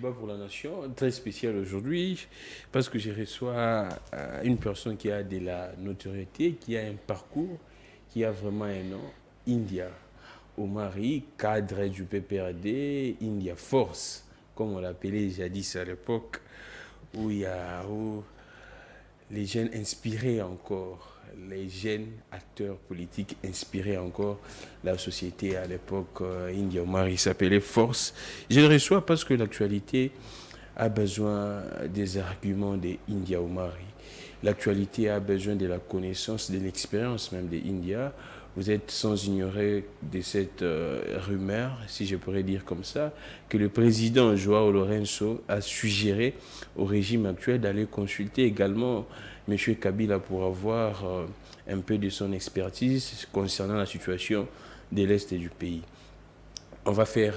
débat pour la nation, très spécial aujourd'hui, parce que je reçois une personne qui a de la notoriété, qui a un parcours, qui a vraiment un nom, India. Omari, cadre du PPRD, India Force, comme on l'appelait jadis à l'époque, où les jeunes inspiraient encore, les jeunes acteurs politiques inspiraient encore la société à l'époque. India Omari s'appelait Force. Je le reçois parce que l'actualité a besoin des arguments de India Omari. L'actualité a besoin de la connaissance, de l'expérience même de India. Vous êtes sans ignorer de cette rumeur, si je pourrais dire comme ça, que le président Joao Lourenço a suggéré au régime actuel d'aller consulter également M. Kabila pour avoir un peu de son expertise concernant la situation de l'Est du pays. On va faire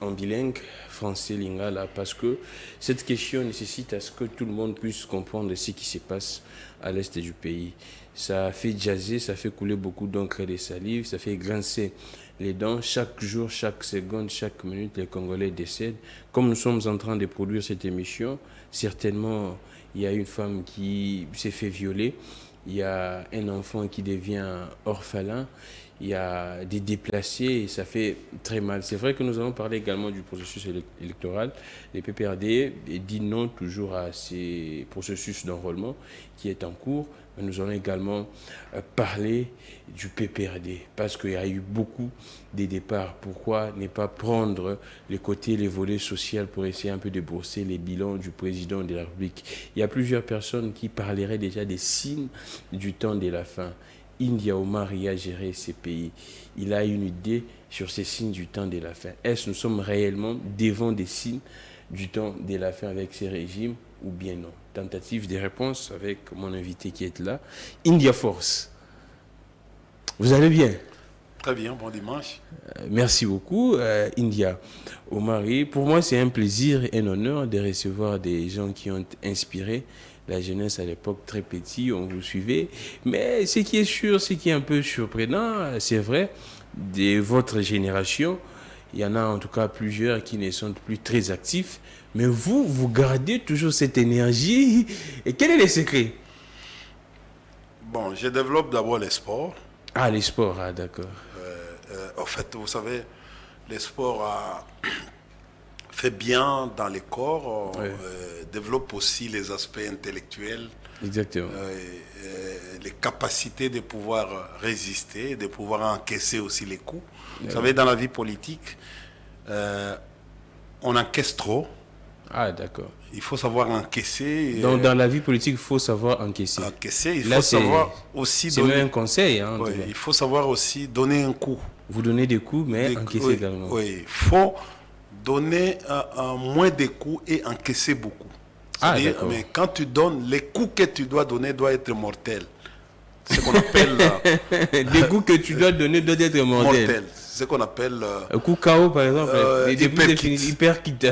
en bilingue, français, lingala, parce que cette question nécessite à ce que tout le monde puisse comprendre ce qui se passe à l'Est du pays. Ça fait jaser, ça fait couler beaucoup d'encre et de salive, ça fait grincer les dents. Chaque jour, chaque seconde, chaque minute, les Congolais décèdent. Comme nous sommes en train de produire cette émission, certainement, il y a une femme qui s'est fait violer, il y a un enfant qui devient orphelin, il y a des déplacés et ça fait très mal. C'est vrai que nous allons parler également du processus électoral. Les PPRD dit non toujours à ces processus d'enrôlement qui est en cours. Mais nous allons également parler du PPRD parce qu'il y a eu beaucoup de départs. Pourquoi ne pas prendre les côtés, les volets sociaux pour essayer un peu de brosser les bilans du président de la République? Il y a plusieurs personnes qui parleraient déjà des signes du temps de la fin. India Omari a géré ces pays. Il a une idée sur ces signes du temps de la fin. Est-ce que nous sommes réellement devant des signes du temps de la fin avec ces régimes ou bien non? Tentative de réponse avec mon invité qui est là. India Force. Vous allez bien? Très bien, bon dimanche. Merci beaucoup, India Omari. Pour moi, c'est un plaisir et un honneur de recevoir des gens qui ont inspiré la jeunesse à l'époque très petit, on vous suivait. Mais ce qui est sûr, ce qui est un peu surprenant, c'est vrai, de votre génération, il y en a en tout cas plusieurs qui ne sont plus très actifs. Mais vous, vous gardez toujours cette énergie. Et quel est le secret? Bon, je développe d'abord les sports. Ah, les sports, ah, d'accord. En fait, vous savez, les sports fait bien dans les corps, Oui. développe aussi les aspects intellectuels. Exactement. Les capacités de pouvoir résister, de pouvoir encaisser aussi les coups. Oui. Vous savez, dans la vie politique, on encaisse trop. Ah, d'accord. Il faut savoir encaisser. Donc, dans la vie politique, il faut savoir encaisser. Encaisser, il Là, faut savoir aussi c'est donner. même un conseil. Hein, Oui, il faut savoir aussi donner un coup. Vous donnez des coups, mais encaisser oui, également. Oui, il faut donner moins de coups et encaisser beaucoup. Ah, C'est-à-dire, d'accord. mais quand tu donnes, les coups que tu dois donner doivent être mortels. C'est ce qu'on appelle des coups que tu dois donner doivent être mortels. mortels. C'est ce qu'on appelle Un coup KO, par exemple, hyper quitte.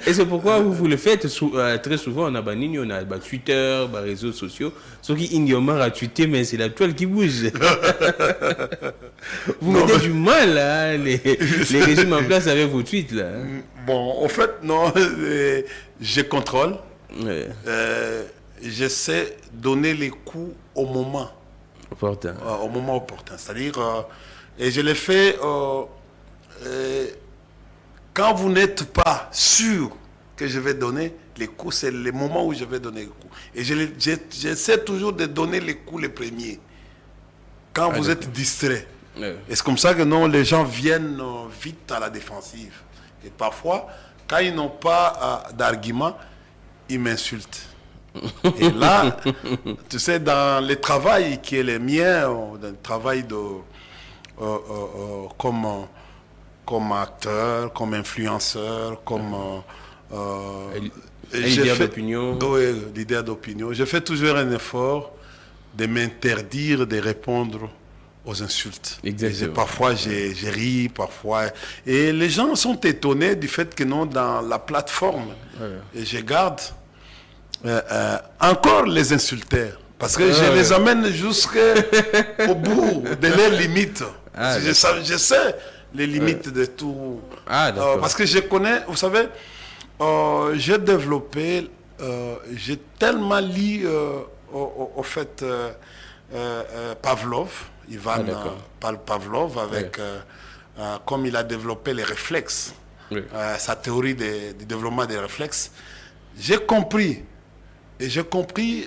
Et c'est pourquoi vous le faites très souvent. On a Banini, on a Twitter, les réseaux sociaux. Ceux qui ignorent à tweeter, mais c'est la toile qui bouge. Vous mettez du mal, là, les régimes en place avec vos tweets, là. Bon, en fait, non, je contrôle. Ouais. J'essaie de donner les coups au moment. Opportun. Au moment opportun. C'est-à-dire, et je l'ai fait quand vous n'êtes pas sûr que je vais donner les coups, c'est le moment où je vais donner les coups. Et j'essaie toujours de donner les coups les premiers. Quand vous êtes distrait. Ouais. Et c'est comme ça que non, les gens viennent vite à la défensive. Et parfois, quand ils n'ont pas d'argument, ils m'insultent. Et là, tu sais, dans le travail qui est le mien, dans le travail comme acteur, comme influenceur, comme leader d'opinion. Oui, leader d'opinion. Je fais toujours un effort de m'interdire de répondre aux insultes. Exactement. Parfois, je ris, parfois. Et les gens sont étonnés du fait que non, dans la plateforme, et je garde encore les insulteurs. Parce que je les amène jusqu'au bout de leurs limites. Je sais les limites de tout. Ah, d'accord. Parce que je connais, vous savez, j'ai développé, j'ai tellement lu, au fait, Pavlov, Ivan Pavlov, avec, comme il a développé les réflexes, sa théorie du développement des réflexes, j'ai compris. Et j'ai compris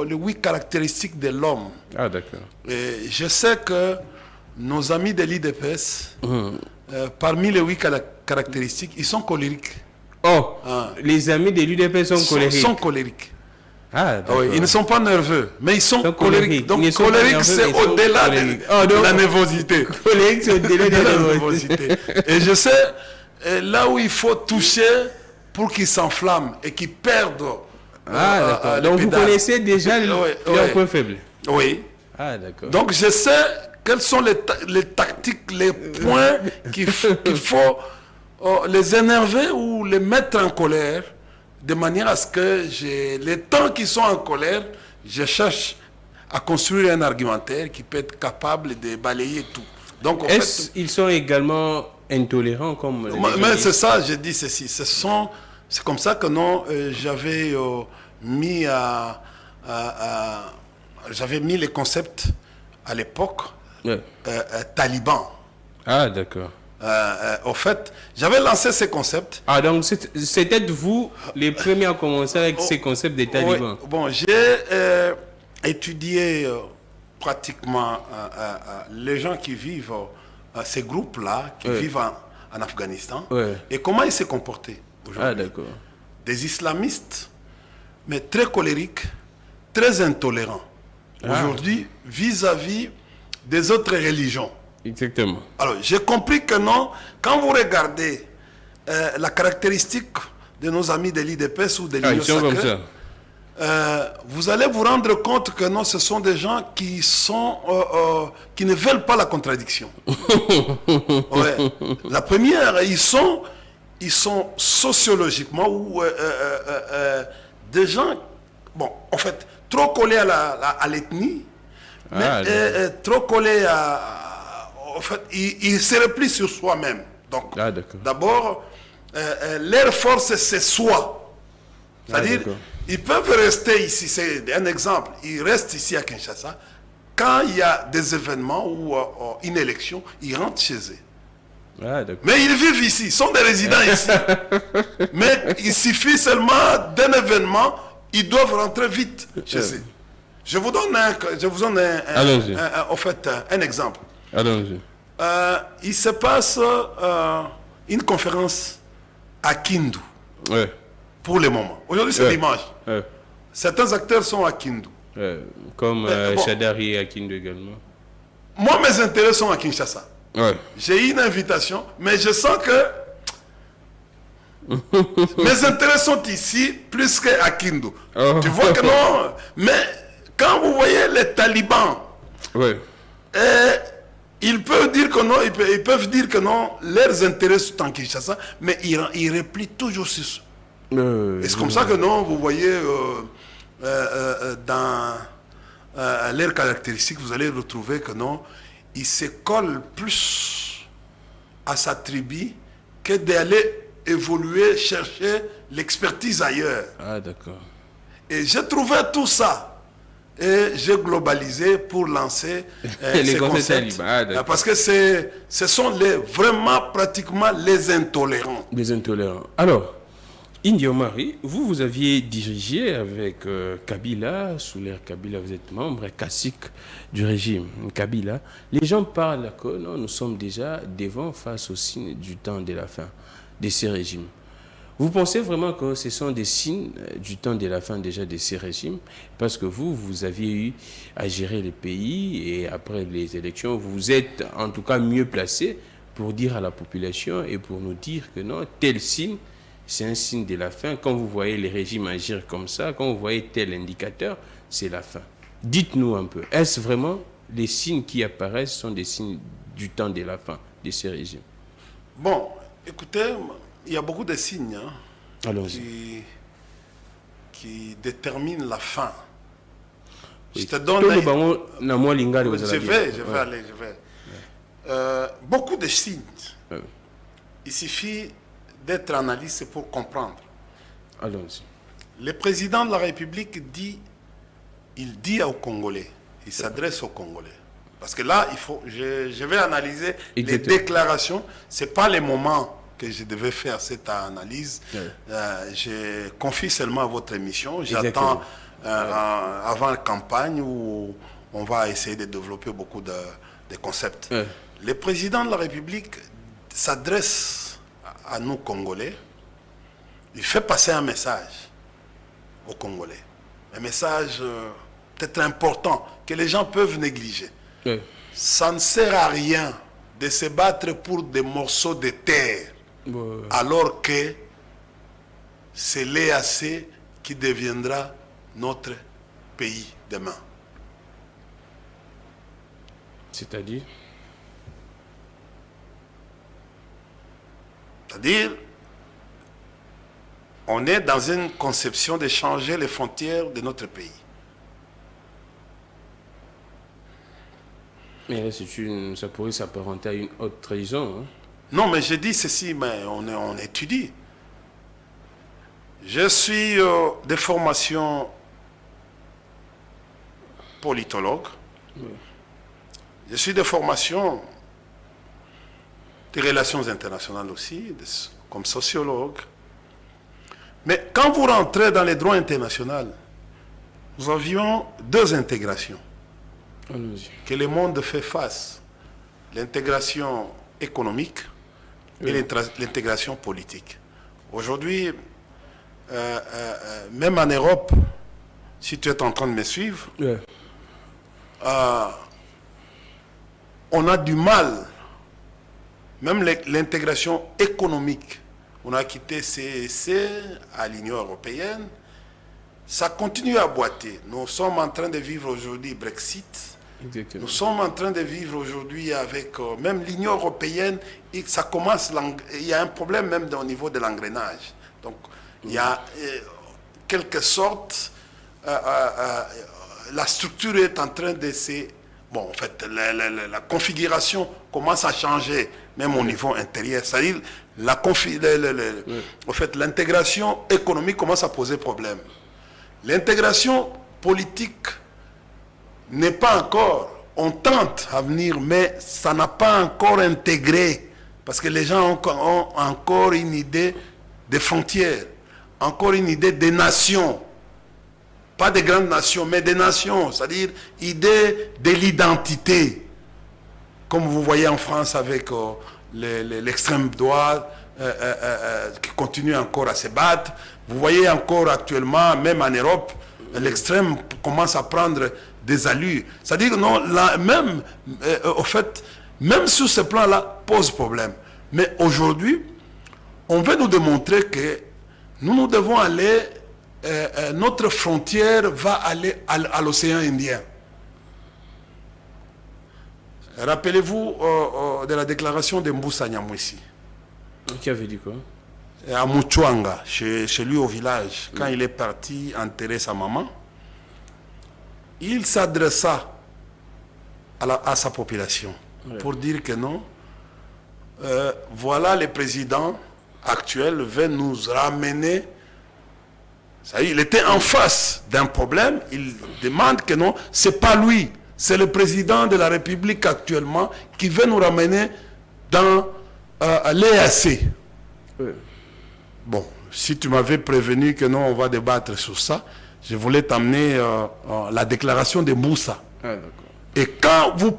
les 8 caractéristiques de l'homme. Ah, d'accord. Et je sais que nos amis de l'IDPS, parmi les 8 caractéristiques, ils sont colériques. Oh, les amis de l'UDP sont colériques. Sont colériques. Ah, d'accord. Oui, ils ne sont pas nerveux, mais ils sont colériques. Donc, colérique, c'est au-delà de la nervosité. Colérique, c'est au-delà de la nervosité. Et je sais, là où il faut toucher pour qu'ils s'enflamment et qu'ils perdent. Ah, d'accord. Donc, vous connaissez déjà leurs points faibles. Oui. Ah, d'accord. Donc, je sais quelles sont les tactiques, les points qu'il faut les énerver ou les mettre en colère, de manière à ce que les temps qui sont en colère, je cherche à construire un argumentaire qui peut être capable de balayer tout. Donc, ils sont également intolérants comme... Mais c'est ça, je dis ceci. C'est comme ça que j'avais j'avais mis les concepts à l'époque taliban. Ah, d'accord. Au fait, j'avais lancé ces concepts. Ah, donc c'était vous les premiers à commencer avec ces concepts des talibans. Oui. Bon, j'ai étudié pratiquement les gens qui vivent, ces groupes-là, qui vivent en Afghanistan, et comment ils se comportaient aujourd'hui. Ah, d'accord. Des islamistes, mais très colériques, très intolérants. Aujourd'hui, vis-à-vis des autres religions. Exactement. Alors, j'ai compris que non, quand vous regardez la caractéristique de nos amis de l'IDPS ou de l'Union sacrée, vous allez vous rendre compte que non, ce sont des gens qui ne veulent pas la contradiction. La première, ils sont sociologiquement ou des gens, bon, en fait, trop collés à l'ethnie, mais trop collés en fait, il se replie sur soi-même. Donc, d'abord, leur force, c'est soi. C'est-à-dire, ils peuvent rester ici, c'est un exemple, ils restent ici à Kinshasa. Quand il y a des événements ou une élection, ils rentrent chez eux. Mais ils vivent ici, ils sont des résidents ici. Mais il suffit seulement d'un événement, ils doivent rentrer vite chez eux. Je vous donne un exemple. Allons-y. Il se passe une conférence à Kindu. Pour le moment. Aujourd'hui, c'est dimanche. Certains acteurs sont à Kindu. Comme Chadari à Kindu également. Moi, mes intérêts sont à Kinshasa. J'ai eu une invitation, mais je sens que mes intérêts sont ici plus qu'à Kindu. Tu vois que non. Mais quand vous voyez les talibans, ils peuvent dire que non, ils peuvent dire que non, leurs intérêts sont en Kinshasa, mais ils replient toujours sur ça. Et c'est comme ça que non, vous voyez dans leurs caractéristiques, vous allez retrouver que non, ils se collent plus à sa tribu que d'aller évoluer, chercher l'expertise ailleurs. Ah, d'accord. Et j'ai trouvé tout ça. Et j'ai globalisé pour lancer ces concepts. Parce que ce sont vraiment pratiquement les intolérants. Les intolérants. Alors, Indy Omari, vous aviez dirigé avec Kabila, sous l'ère Kabila, vous êtes membre classique du régime Kabila. Les gens parlent que non, nous sommes déjà devant face aux signes du temps de la fin de ces régimes. Vous pensez vraiment que ce sont des signes du temps de la fin déjà de ces régimes? Parce que vous aviez eu à gérer le pays et après les élections, vous êtes en tout cas mieux placé pour dire à la population et pour nous dire que non, tel signe, c'est un signe de la fin. Quand vous voyez les régimes agir comme ça, quand vous voyez tel indicateur, c'est la fin. Dites-nous un peu, est-ce vraiment les signes qui apparaissent sont des signes du temps de la fin de ces régimes? Bon, écoutez, il y a beaucoup de signes qui déterminent la fin. Oui. Je te donne... Je vais aller. beaucoup de signes. Il suffit d'être analyste pour comprendre. Allons-y. Le président de la République dit, il dit aux Congolais, il s'adresse aux Congolais. Parce que là, je vais analyser les déclarations. Ce n'est pas le moment que je devais faire cette analyse. Je confie seulement à votre émission. J'attends avant la campagne où on va essayer de développer beaucoup de concepts. Le président de la République s'adresse à nous Congolais. Il fait passer un message aux Congolais. Un message peut-être important que les gens peuvent négliger. Ça ne sert à rien de se battre pour des morceaux de terre alors que c'est l'EAC qui deviendra notre pays demain. C'est-à-dire, on est dans une conception de changer les frontières de notre pays. mais ça pourrait s'apparenter à une haute trahison. Hein? Non, mais je dis ceci, mais on étudie. Je suis de formation politologue. Je suis de formation des relations internationales aussi, comme sociologue. Mais quand vous rentrez dans les droits internationaux, nous avions deux intégrations que le monde fait face. L'intégration économique et l'intégration politique. Aujourd'hui, même en Europe, si tu es en train de me suivre, on a du mal, même l'intégration économique. On a quitté CEC à l'Union européenne. Ça continue à boiter. Nous sommes en train de vivre aujourd'hui Brexit. Exactement. Nous sommes en train de vivre aujourd'hui avec même l'Union européenne. Et ça commence, il y a un problème même au niveau de l'engrenage. Donc, il y a quelque sorte, la structure est en train de se... Bon, en fait, la configuration commence à changer, même au niveau intérieur. C'est-à-dire, en fait, l'intégration économique commence à poser problème. L'intégration politique n'est pas encore, on tente à venir, mais ça n'a pas encore intégré, parce que les gens ont encore une idée des frontières, encore une idée des nations. Pas des grandes nations, mais des nations, c'est-à-dire idée de l'identité. Comme vous voyez en France avec l'extrême droite qui continue encore à se battre. Vous voyez encore actuellement, même en Europe, l'extrême commence à prendre des allures. C'est-à-dire, non, là, même, au fait, même sur ce plan-là, pose problème. Mais aujourd'hui, on veut nous démontrer que nous devons aller... notre frontière va aller à l'océan Indien. Rappelez-vous de la déclaration de Mbusa Nyamwisi. Qui avait dit quoi? À Muchwanga, chez lui au village, quand il est parti enterrer sa maman, il s'adressa à sa population pour dire que non, voilà le président actuel veut nous ramener. Il était en face d'un problème, il demande que non, c'est pas lui, c'est le président de la République actuellement qui veut nous ramener dans l'EAC. Bon, si tu m'avais prévenu que non, on va débattre sur ça, je voulais t'amener la déclaration de Mbusa. Et quand vous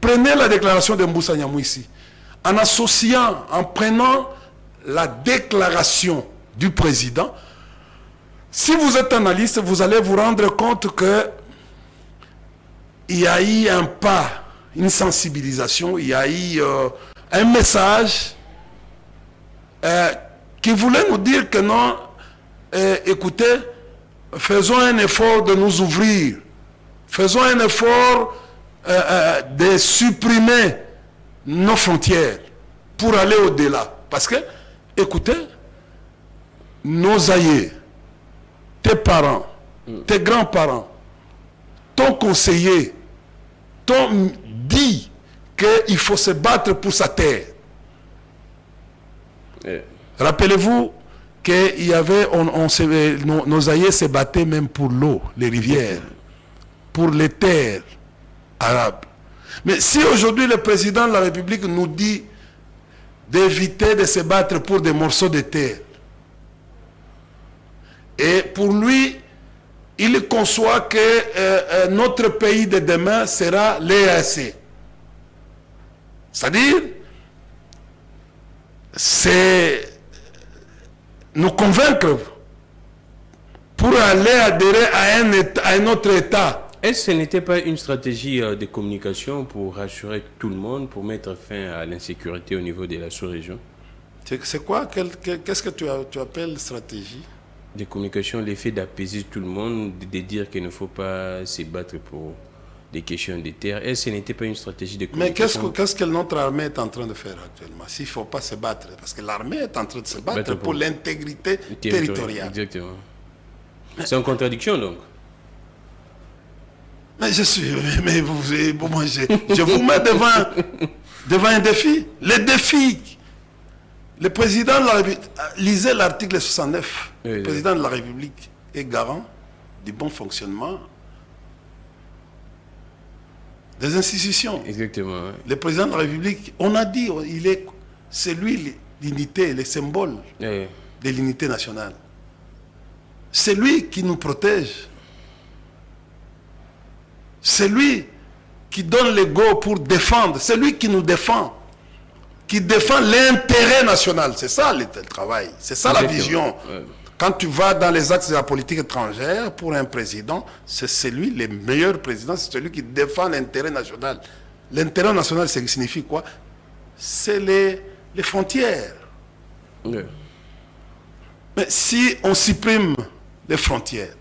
prenez la déclaration de Mbusa Nyamwisi, en associant, en prenant la déclaration du président, si vous êtes analyste, vous allez vous rendre compte que il y a eu un pas, une sensibilisation, il y a eu un message qui voulait nous dire que non, écoutez, faisons un effort de nous ouvrir, faisons un effort de supprimer nos frontières pour aller au-delà. Parce que, écoutez, nos aïeux, tes parents, tes grands-parents, ton conseiller, t'ont dit que qu'il faut se battre pour sa terre. Rappelez-vous qu'il y avait, nos aïeux se battaient même pour l'eau, les rivières, pour les terres arabes. Mais si aujourd'hui le président de la République nous dit d'éviter de se battre pour des morceaux de terre, et pour lui, il conçoit que notre pays de demain sera l'EAC. C'est-à-dire, c'est nous convaincre pour aller adhérer à un autre État. Est-ce que ce n'était pas une stratégie de communication pour rassurer tout le monde, pour mettre fin à l'insécurité au niveau de la sous-région? C'est quoi? Qu'est-ce que tu appelles stratégie? De communication, l'effet d'apaiser tout le monde, de dire qu'il ne faut pas se battre pour des questions de terre. Est-ce que ce n'était pas une stratégie de communication? Mais qu'est-ce que notre armée est en train de faire actuellement? S'il ne faut pas se battre, parce que l'armée est en train de se battre pour l'intégrité territoriale. Exactement. C'est en contradiction donc. Mais je vous mets devant un défi. Le défi. Le président de la République, lisez l'article 69. Le président de la République est garant du bon fonctionnement des institutions. Exactement. Ouais. Le président de la République, on a dit, c'est lui l'unité, le symbole de l'unité nationale. C'est lui qui nous protège. C'est lui qui donne le go pour défendre. C'est lui qui nous défend. Qui défend l'intérêt national. C'est ça le travail. C'est ça la vision. Ouais. Quand tu vas dans les axes de la politique étrangère, pour un président, c'est celui, le meilleur président, c'est celui qui défend l'intérêt national. L'intérêt national, ça signifie quoi? C'est les frontières. Ouais. Mais si on supprime les frontières,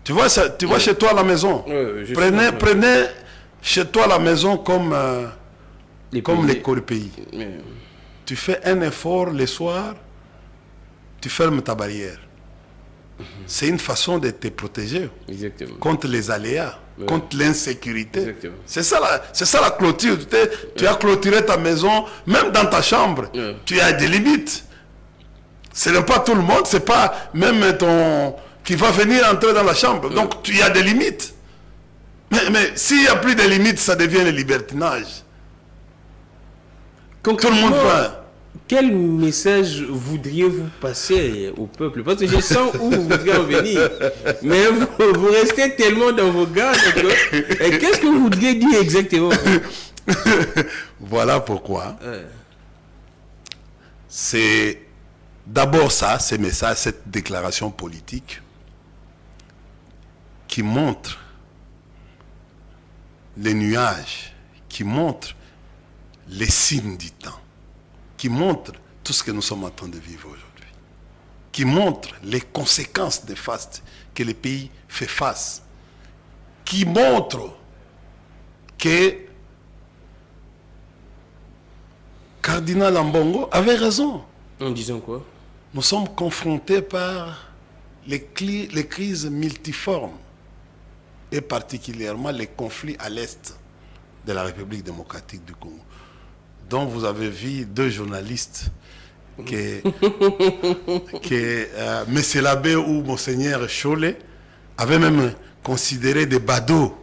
tu vois chez toi à la maison. Prenez chez toi à la maison comme les pays. Tu fais un effort le soir, tu fermes ta barrière. C'est une façon de te protéger. Exactement. Contre les aléas, contre l'insécurité. C'est ça la clôture. Tu as clôturé ta maison, même dans ta chambre. Tu as des limites. Ce n'est pas tout le monde, c'est pas même ton... qui va venir entrer dans la chambre. Donc, il y a des limites. Mais s'il n'y a plus de limites, ça devient le libertinage. Tout le monde va. Quel message voudriez-vous passer au peuple? Parce que je sens où vous voudriez en venir. Mais vous restez tellement dans vos gardes. Qu'est-ce que vous voudriez dire exactement? Voilà pourquoi. C'est d'abord ça, ces messages, cette déclaration politique qui montre les nuages, qui montre les signes du temps, qui montre tout ce que nous sommes en train de vivre aujourd'hui, qui montre les conséquences néfastes que le pays fait face, qui montre que Cardinal Ambongo avait raison. En disant quoi? Nous sommes confrontés par les crises multiformes et particulièrement les conflits à l'est de la République démocratique du Congo, dont vous avez vu deux journalistes que M. l'abbé ou Monseigneur Cholet avaient même considéré des badauds.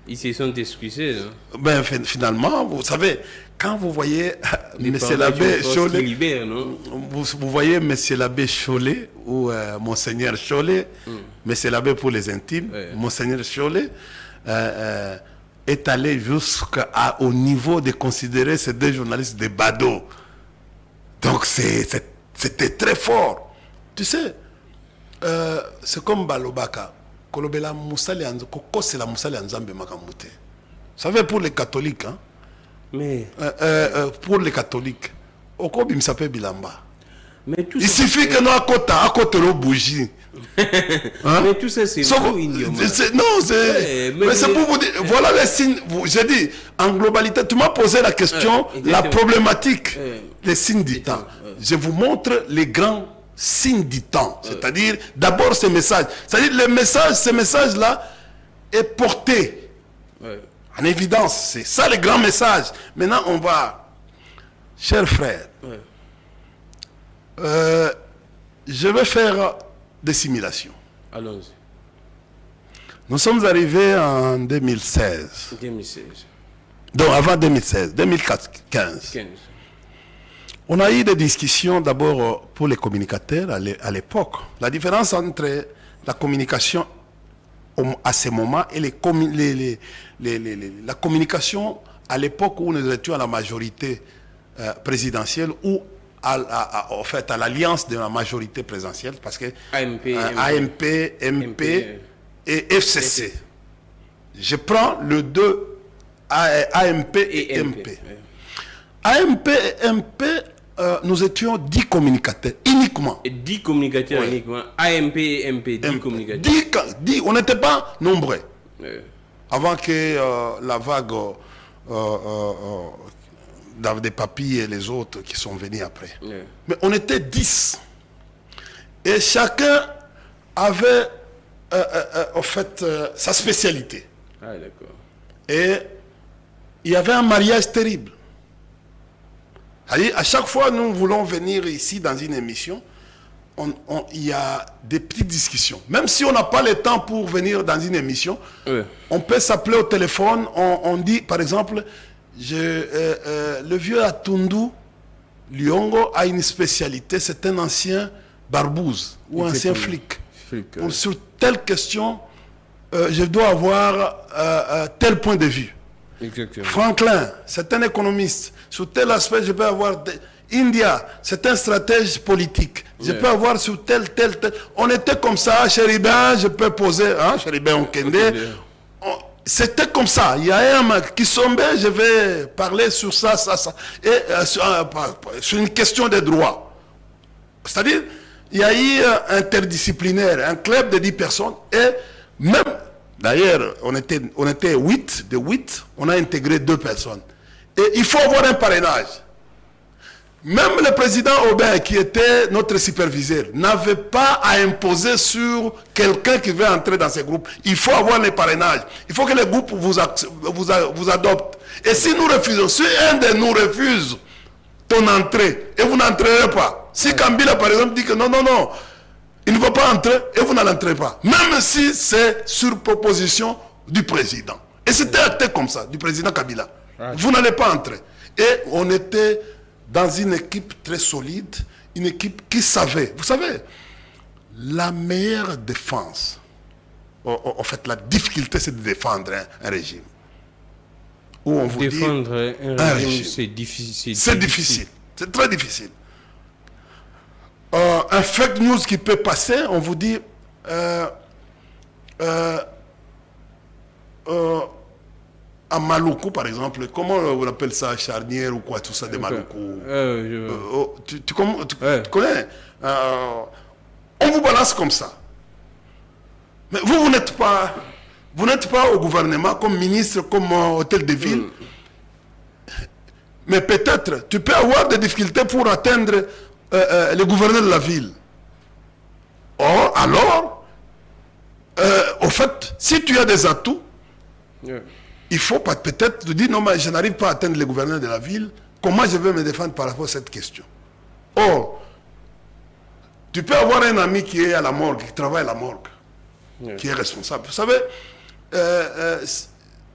Ils se sont excusés, non? Ben, finalement, vous savez, quand vous voyez M. l'abbé Cholet, vous voyez M. l'abbé Cholet ou Monseigneur Cholet, M. l'abbé pour les intimes, Monseigneur Cholet, est allé jusqu'au niveau de considérer ces deux journalistes des badauds. Donc c'était très fort. Tu sais, c'est comme Balobaka. Kolobela Moussali Kokosela Moussali Nzambe Makamute. Vous savez, pour les catholiques, hein? Mais pour les catholiques, Okobi Msape Bilamba. Mais tout il suffit que nous à côté de bougie. Hein? Mais tout ça, c'est non, mais c'est pour vous dire. Voilà les signes. J'ai dit, en globalité, tu m'as posé la question, la problématique, les signes du temps. Je vous montre les grands signe du temps. C'est-à-dire, d'abord ces messages. C'est-à-dire, ces messages-là est porté en évidence. C'est ça le grand message. Maintenant, on va, chers frères, je vais faire des simulations. Allons-y. Nous sommes arrivés en 2016. 2016. Donc avant 2016, 2015. 15. On a eu des discussions d'abord pour les communicateurs à l'époque. La différence entre la communication à ce moment et la communication à l'époque où nous étions à la majorité présidentielle ou en fait à l'alliance de la majorité présidentielle, parce que AMP, MP et FCC. Je prends le deux, AMP et MP. AMP et MP, nous étions 10 communicateurs uniquement. Et 10 communicateurs uniquement. AMP et MP, 10 communicateurs. 10, on n'était pas nombreux. Avant que la vague des papilles et les autres qui sont venus après. Mais on était 10. Et chacun avait en fait sa spécialité. Ah, d'accord. Et il y avait un mariage terrible. À chaque fois nous voulons venir ici dans une émission, il y a des petites discussions. Même si on n'a pas le temps pour venir dans une émission, on peut s'appeler au téléphone, on dit par exemple, le vieux Atundu Lyongo a une spécialité, c'est un ancien barbouze ou ancien flic. Sur telle question, je dois avoir tel point de vue. Exactement. Franklin, c'est un économiste. Sur tel aspect, je peux avoir... India, c'est un stratège politique. Je peux avoir sur tel. On était comme ça, Chéribin, je peux poser... Chéribin Okende. C'était comme ça. Il y a un qui tombait, je vais parler sur ça. Et sur une question des droits. C'est-à-dire, il y a eu interdisciplinaire, un club de 10 personnes. Et même... D'ailleurs, on était 8, de 8, on a intégré 2 personnes. Et il faut avoir un parrainage. Même le président Aubin, qui était notre superviseur, n'avait pas à imposer sur quelqu'un qui veut entrer dans ces groupes. Il faut avoir les parrainages. Il faut que les groupes vous adoptent. Et si nous refusons, si un de nous refuse ton entrée, et vous n'entrerez pas. Si Kabila, par exemple, dit que non, il ne va pas entrer et vous n'entrez pas. Même si c'est sur proposition du président. Et c'était acté comme ça, du président Kabila. Vous n'allez pas entrer. Et on était dans une équipe très solide, une équipe qui savait. Vous savez, la meilleure défense, en fait, la difficulté, c'est de défendre un régime. Où on vous défendre dit, un régime, c'est difficile. C'est difficile. C'est très difficile. Un fake news qui peut passer, on vous dit à Maluku par exemple, comment on appelle ça, charnière ou quoi, tout ça de Maluku. Tu connais on vous balance comme ça. Mais vous n'êtes pas au gouvernement comme ministre, comme hôtel de ville. Mais peut-être, tu peux avoir des difficultés pour atteindre le gouverneur de la ville. Or, alors, au fait, si tu as des atouts, il faut peut-être te dire, non, mais je n'arrive pas à atteindre le gouverneur de la ville, comment je vais me défendre par rapport à cette question? Or, tu peux avoir un ami qui est à la morgue, qui travaille à la morgue, qui est responsable. Vous savez,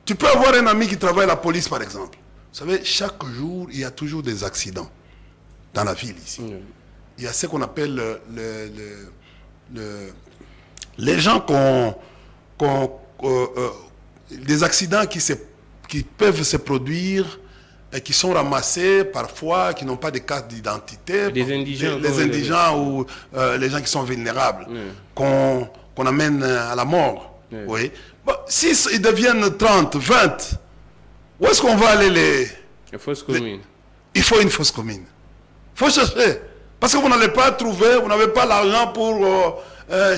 tu peux avoir un ami qui travaille à la police, par exemple. Vous savez, chaque jour, il y a toujours des accidents dans la ville ici. Il y a ce qu'on appelle les gens des accidents qui peuvent se produire et qui sont ramassés parfois, qui n'ont pas de carte d'identité. Les indigents. Les indigents ou les gens qui sont vulnérables, qu'on amène à la mort. Oui. Bon, si ils deviennent 30, 20, où est-ce qu'on va aller La fosse commune. Il faut une fosse commune. Il faut chercher. Parce que vous n'allez pas trouver, vous n'avez pas l'argent pour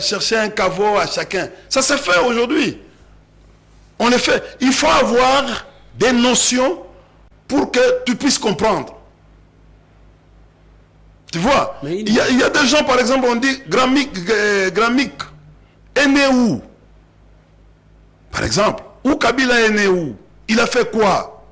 chercher un caveau à chacun. Ça se fait aujourd'hui. On le fait. Il faut avoir des notions pour que tu puisses comprendre. Tu vois, Mais il y a des gens, par exemple, on dit Grand Mick est né où? Par exemple, où Kabila est né où? Il a fait quoi?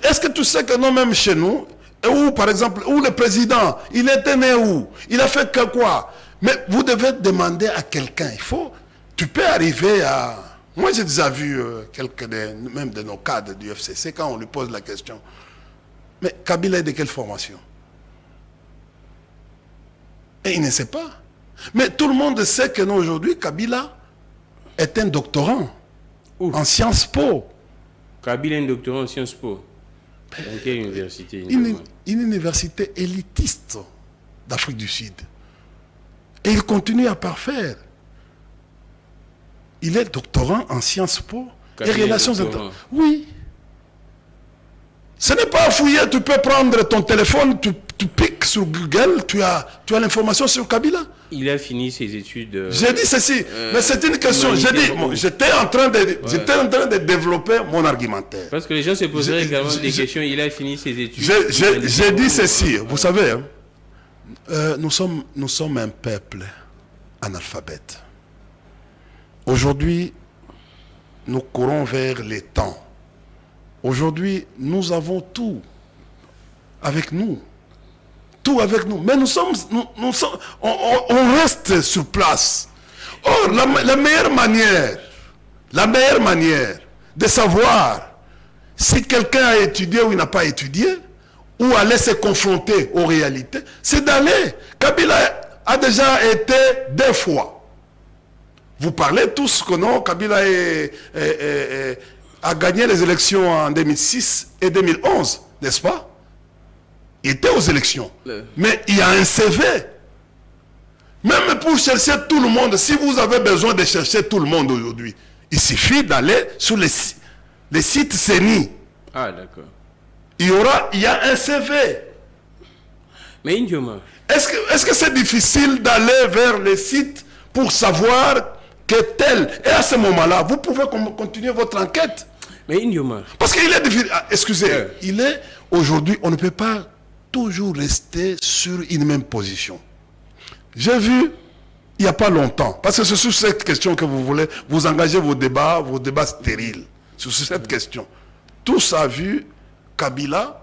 Est-ce que tu sais que non, même chez nous, où par exemple, où le président, il était né où? Il a fait que quoi? Mais vous devez demander à quelqu'un, tu peux arriver à... Moi j'ai déjà vu même de nos cadres du FCC, quand on lui pose la question, mais Kabila est de quelle formation? Et il ne sait pas. Mais tout le monde sait que nous aujourd'hui, Kabila est un doctorant en Sciences Po. Kabila est un doctorant en Sciences Po. Dans quelle université? Une université élitiste d'Afrique du Sud. Et il continue à parfaire. Il est doctorant en Sciences Po et relations internationales. Oui. Ce n'est pas à fouiller, tu peux prendre ton téléphone, tu piques sur Google, tu as l'information sur Kabila. Il a fini ses études. J'ai dit ceci, mais c'est une question. J'ai dit, j'étais en train de développer mon argumentaire. Parce que les gens se poseraient également des questions. Il a fini ses études. J'ai dit ceci, vous savez, hein, nous sommes un peuple analphabète. Aujourd'hui, nous courons vers les temps. Aujourd'hui, nous avons tout avec nous. Tout avec nous. Mais on reste sur place. Or, la meilleure manière de savoir si quelqu'un a étudié ou il n'a pas étudié, ou aller se confronter aux réalités, c'est d'aller. Kabila a déjà été 2 fois. Vous parlez tous que non, Kabila a gagné les élections en 2006 et 2011, n'est-ce pas? Il était aux élections. Mais il y a un CV. Même pour chercher tout le monde, si vous avez besoin de chercher tout le monde aujourd'hui, il suffit d'aller sur les sites CENI. Ah, d'accord. Il y a un CV. Mais Indioma. Est-ce que c'est difficile d'aller vers les sites pour savoir que tel... Et à ce moment-là, vous pouvez continuer votre enquête. Mais Indioma. Parce qu'il est difficile... Excusez, il est... Aujourd'hui, on ne peut pas toujours rester sur une même position. J'ai vu, il n'y a pas longtemps, parce que c'est sur cette question que vous voulez, vous engagez vos débats stériles, sur cette question. Tous ont vu Kabila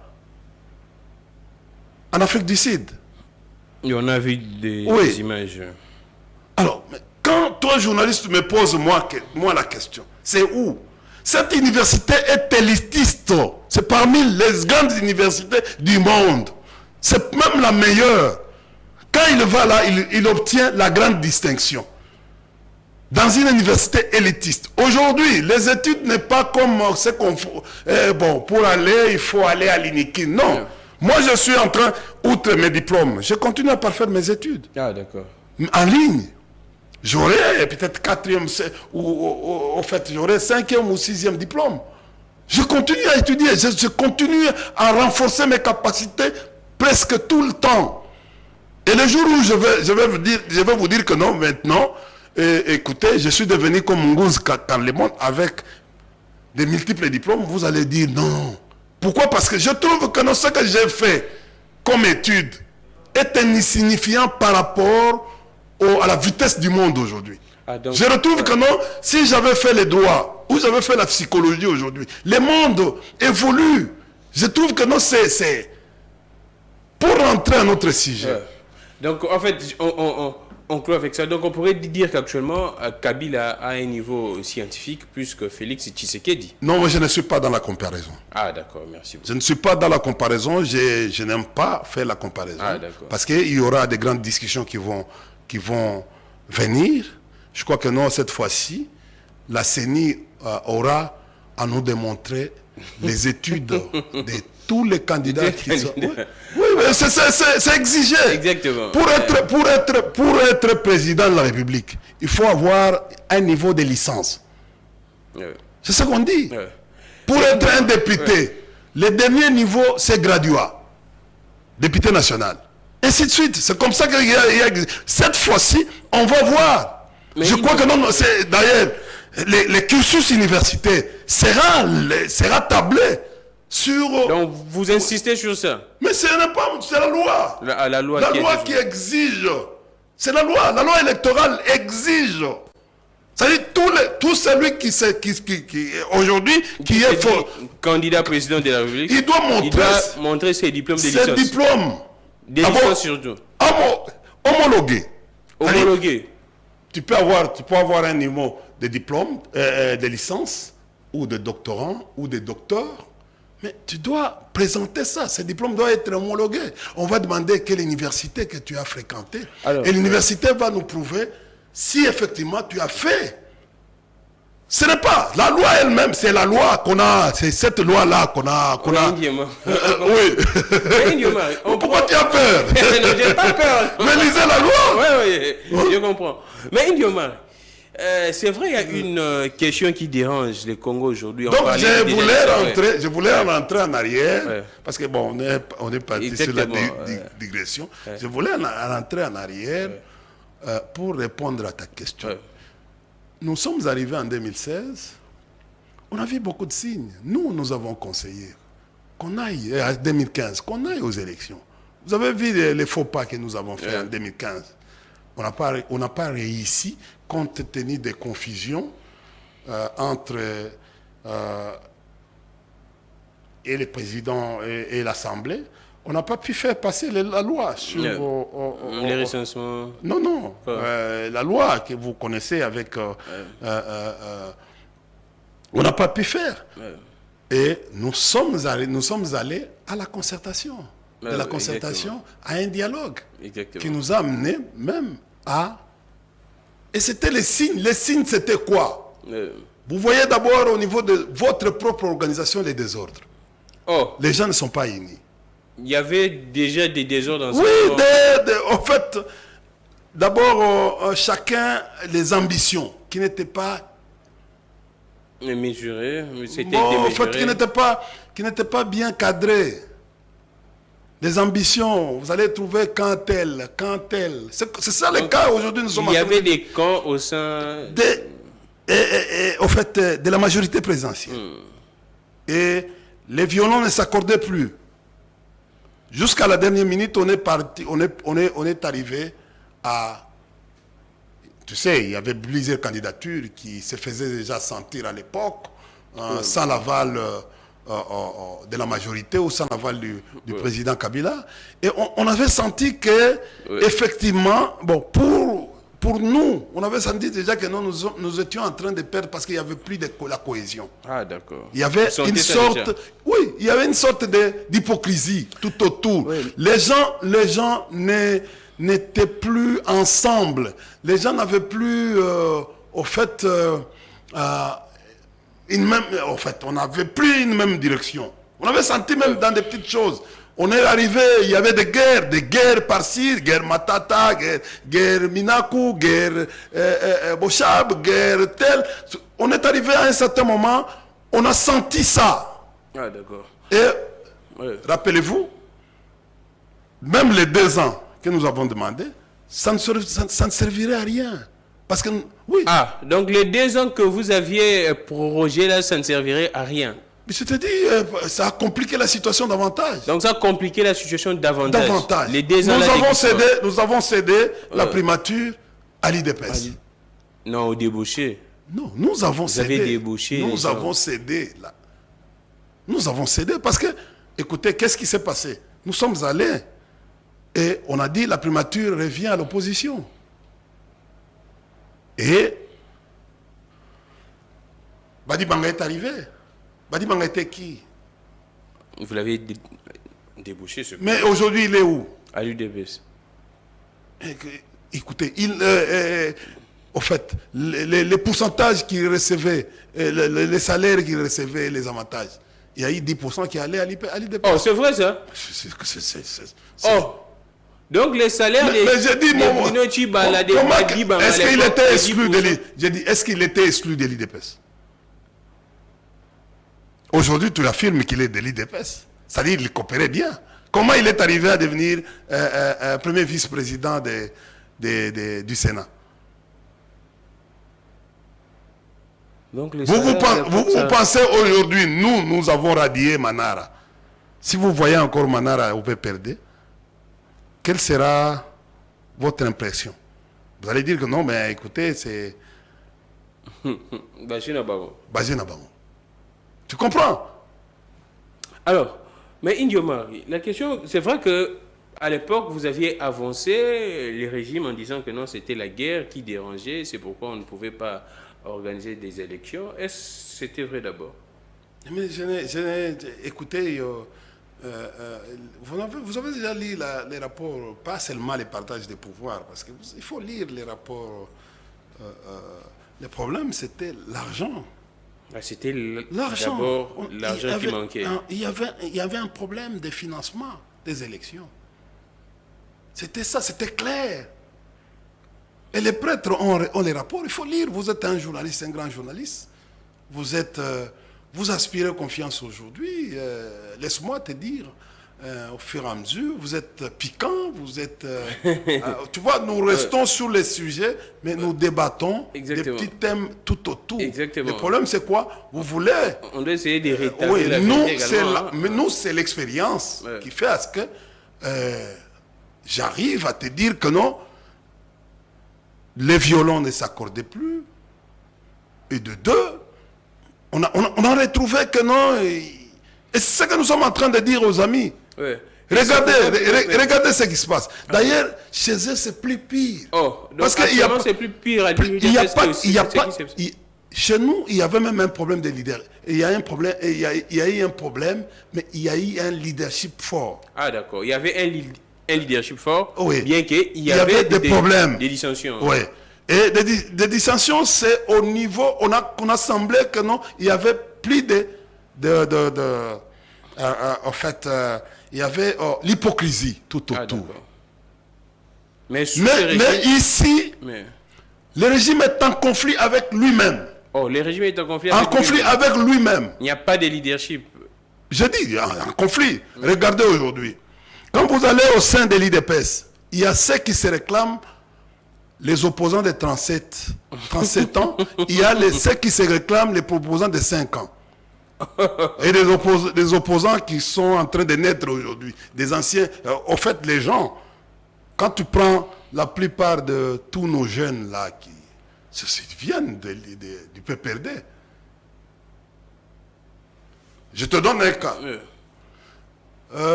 en Afrique du Sud. Et on a vu des images. Alors, quand toi, journaliste, me poses moi la question, c'est où? Cette université est élitiste. C'est parmi les grandes universités du monde. C'est même la meilleure. Quand il va là, il obtient la grande distinction. Dans une université élitiste. Aujourd'hui, les études n'est pas comme ce qu'on faut. Pour aller, il faut aller à l'INIKI. Non. Moi, je suis en train, outre mes diplômes, je continue à parfaire mes études. Ah, d'accord. En ligne. J'aurai peut-être 4e, ou au fait, j'aurai 5e ou 6e diplôme. Je continue à étudier, je continue à renforcer mes capacités presque tout le temps. Et le jour où je vais vous dire que non, maintenant, écoutez, je suis devenu comme Ngouz Kanlemon avec des multiples diplômes, vous allez dire non. Pourquoi? Parce que je trouve que non, ce que j'ai fait comme étude est insignifiant par rapport à la vitesse du monde aujourd'hui. Ah, donc, je retrouve que non, si j'avais fait les droits, ou j'avais fait la psychologie aujourd'hui, le monde évolue. Je trouve que non, c'est... Pour rentrer à notre sujet. Donc, en fait, on clôt avec ça. Donc, on pourrait dire qu'actuellement, Kabila a un niveau scientifique plus que Félix Tshisekedi. Non, moi, je ne suis pas dans la comparaison. Ah, d'accord, merci beaucoup. Je ne suis pas dans la comparaison. Je n'aime pas faire la comparaison. Ah, parce qu'il y aura des grandes discussions qui vont venir. Je crois que non, cette fois-ci, la CENI aura à nous démontrer les études de tous les candidats qui sont... Oui, mais c'est exigé. Exactement. Pour être président de la République, il faut avoir un niveau de licence. C'est ce qu'on dit. Pour être un député, le dernier niveau, c'est graduat. Député national. Et ainsi de suite. C'est comme ça qu'il y a... Cette fois-ci, on va voir. Mais je crois que non, d'ailleurs, les cursus universitaires sera tablé Donc, vous insistez sur ça? Mais c'est la loi. La loi qui exige. C'est la loi. La loi électorale exige. C'est-à-dire tout celui qui aujourd'hui qui est fort, candidat président de la République, il doit montrer ses diplômes de licence. Ses diplômes. Des licences surtout. Homologués. Homologués. Tu peux avoir un niveau de diplôme, de licence, ou de doctorant, ou de docteur, mais tu dois présenter ça. Ces diplômes doivent être homologués. On va demander quelle université que tu as fréquentée. Et l'université va nous prouver si effectivement tu as fait. Ce n'est pas la loi elle-même, c'est la loi qu'on a, c'est cette loi-là qu'on a. Oui. Pourquoi tu as peur? Non, j'ai pas peur. Mais lisez la loi. Oui, je comprends. Mais Indioma, c'est vrai, il y a une question qui dérange le Congo aujourd'hui. Donc je voulais rentrer en arrière, parce que bon, on est parti sur la digression. Je voulais rentrer en arrière pour répondre à ta question. Nous sommes arrivés en 2016, on a vu beaucoup de signes. Nous avons conseillé qu'on aille, en 2015, qu'on aille aux élections. Vous avez vu les faux pas que nous avons fait en 2015. On n'a pas réussi, compte tenu des confusions entre et le président et l'Assemblée. On n'a pas pu faire passer la loi sur les recensements. Non. La loi que vous connaissez avec... on n'a pas pu faire. Et nous sommes allés à la concertation. De la concertation à un dialogue. Qui nous a amené même à... Et c'était les signes. Les signes, c'était quoi? Vous voyez d'abord au niveau de votre propre organisation les désordres. Les gens ne sont pas unis. Il y avait déjà des désordres dans en fait, d'abord, chacun les ambitions qui n'étaient pas mesurées, en fait, qui n'étaient pas bien cadrées. Les ambitions, vous allez trouver quand tel. C'est ça le cas aujourd'hui. Il y avait des camps au sein au fait, de la majorité présidentielle. Et les violons ne s'accordaient plus. Jusqu'à la dernière minute, on est arrivé à... Tu sais, il y avait plusieurs candidatures qui se faisaient déjà sentir à l'époque, sans l'aval de la majorité ou sans l'aval du président Kabila. Et on avait senti que, effectivement, bon, pour nous, on avait senti déjà que nous étions en train de perdre parce qu'il n'y avait plus de la cohésion. Ah, d'accord. Il y avait une sorte... Oui, il y avait une sorte d'hypocrisie tout autour. Oui. Les gens n'étaient plus ensemble. Les gens n'avaient plus, au fait, on n'avait plus une même direction. On avait senti même dans des petites choses. On est arrivé, il y avait des guerres par-ci, guerre Matata, guerre Minaku, guerre Bochab, guerre telle. On est arrivé à un certain moment, on a senti ça. Ah, d'accord. Et rappelez-vous, même les 2 ans que nous avons demandé, ça ne servirait à rien. Parce que, oui. Ah, donc les 2 ans que vous aviez prorogé là, ça ne servirait à rien. Mais je te dis, ça a compliqué la situation davantage. Donc ça a compliqué la situation davantage. Les 2 ans nous avons cédé la primature à l'IDPS. Non, au débauché. Non, nous avons cédé. Vous avez débauché. Nous avons cédé là. Nous avons cédé parce que, écoutez, qu'est-ce qui s'est passé? Nous sommes allés et on a dit la primature revient à l'opposition. Et Badi Banga est arrivé. Badi Banga était qui? Vous l'avez débouché. Mais aujourd'hui, il est où? À l'UDPS. Écoutez, au fait, les pourcentages qu'il recevait, les salaires qu'il recevait, les avantages, il y a eu 10% qui allaient à l'UDPS. Oh, c'est vrai ça? Donc les salaires est-ce qu'il était exclu de l'IDPS? J'ai dit, est-ce qu'il était exclu de l'IDPS? Aujourd'hui, tu affirmes qu'il est de l'IDPS. C'est-à-dire qu'il coopérait bien. Comment il est arrivé à devenir premier vice-président du Sénat? Donc, le Vous salaire, pensez aujourd'hui, nous avons radié Manara. Si vous voyez encore Manara au PPRD, quelle sera votre impression? Vous allez dire que non, mais écoutez, c'est... Bachina Babo. Bachina Babo. Tu comprends? Alors, mais Indioma, la question, c'est vrai que à l'époque, vous aviez avancé les régimes en disant que non, c'était la guerre qui dérangeait, c'est pourquoi on ne pouvait pas organiser des élections. Est-ce que c'était vrai d'abord? Mais écoutez, vous avez déjà lu les rapports, pas seulement les partages des pouvoirs, parce qu'il faut lire les rapports. Le problème, c'était l'argent. Ah, c'était L'argent. d'abord l'argent qui manquait. Il y avait un problème de financement des élections. C'était ça, c'était clair. Et les prêtres ont les rapports, il faut lire. Vous êtes un journaliste, un grand journaliste. Vous aspirez confiance aujourd'hui. Laisse-moi te dire, au fur et à mesure, vous êtes piquant, vous êtes... tu vois, nous restons sur les sujets, mais nous débattons Exactement. des petits thèmes tout autour. Exactement. Le problème, c'est quoi? Vous voulez... On doit essayer de rétablir oui, la vérité également. mais nous, c'est l'expérience qui fait à ce que j'arrive à te dire que non, les violons ne s'accordaient plus. Et de deux, on a retrouvé que non. Et c'est ce que nous sommes en train de dire aux amis. Ouais. Regardez ce qui se passe. D'ailleurs, chez eux, c'est plus pire. Oh, donc parce que c'est plus pire à chez nous, il y avait même un problème de leadership. Il y a eu un problème, mais il y a eu un leadership fort. Ah d'accord, il y avait un leadership fort, oui. Bien qu'il y avait des problèmes. Des dissensions. Oui. Et des dissensions, c'est au niveau, on a semblé que non, il y avait plus en fait, il y avait l'hypocrisie tout autour. Mais ici, le régime est en conflit avec lui-même. Oh, le régime est en conflit avec lui-même. Il n'y a pas de leadership. Je dis, en conflit. Regardez aujourd'hui. Quand vous allez au sein de l'IDPS, il y a ceux qui se réclament les opposants de 37 ans. Il y a ceux qui se réclament les opposants de 5 ans. Et des opposants qui sont en train de naître aujourd'hui. Des anciens. Au fait, les gens, quand tu prends la plupart de tous nos jeunes là, qui viennent du PPRD. Je te donne un cas.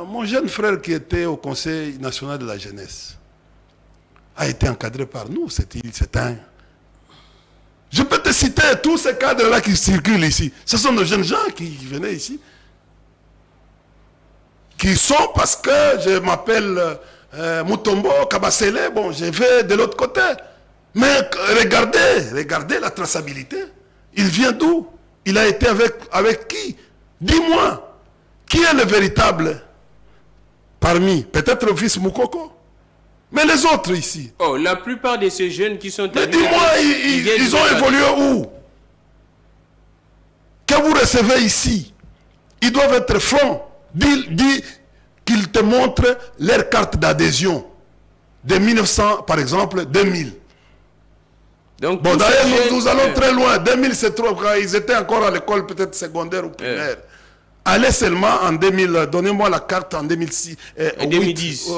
Mon jeune frère qui était au Conseil national de la jeunesse a été encadré par nous. C'est un... Je peux te citer tous ces cadres-là qui circulent ici. Ce sont de jeunes gens qui venaient ici. Qui sont parce que je m'appelle Mutombo, Kabasele, bon, je vais de l'autre côté. Mais regardez la traçabilité. Il vient d'où? Il a été avec qui? Dis-moi, qui est le véritable parmi? Peut-être le fils Moukoko. Mais les autres ici. Oh, la plupart de ces jeunes qui sont... Mais dis-moi, ils ont évolué où? Quand vous recevez ici, ils doivent être francs. Dis qu'ils te montrent leur carte d'adhésion de 1900, par exemple, 2000. Donc, bon, d'ailleurs, nous allons très loin. 2000, c'est trop. Quand ils étaient encore à l'école, peut-être secondaire ou primaire. Allez seulement en 2000, donnez-moi la carte en 2006. 2010.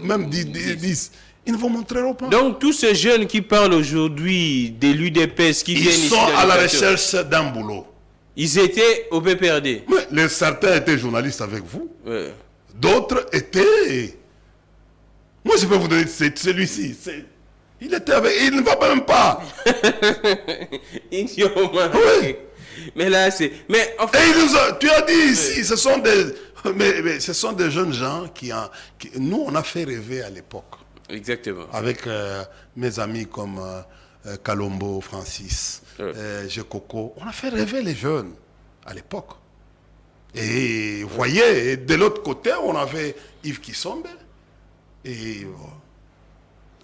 Même 10. Ils ne vous montreront pas. Donc, tous ces jeunes qui parlent aujourd'hui de l'UDPS, qui viennent ici... Ils sont à la recherche d'un boulot. Ils étaient au PPRD. Mais certains étaient journalistes avec vous. Ouais. D'autres étaient... Moi, je peux vous donner celui-ci. Il était avec... Il ne va même pas. Oui. Mais là, c'est... Mais en fait... tu as dit ici, ce sont des... Mais ce sont des jeunes gens qui... Nous, on a fait rêver à l'époque. Exactement. Avec mes amis comme Kalombo, Francis, Jekoko. On a fait rêver les jeunes à l'époque. Et vous voyez, de l'autre côté, on avait Yves Kissombe. Et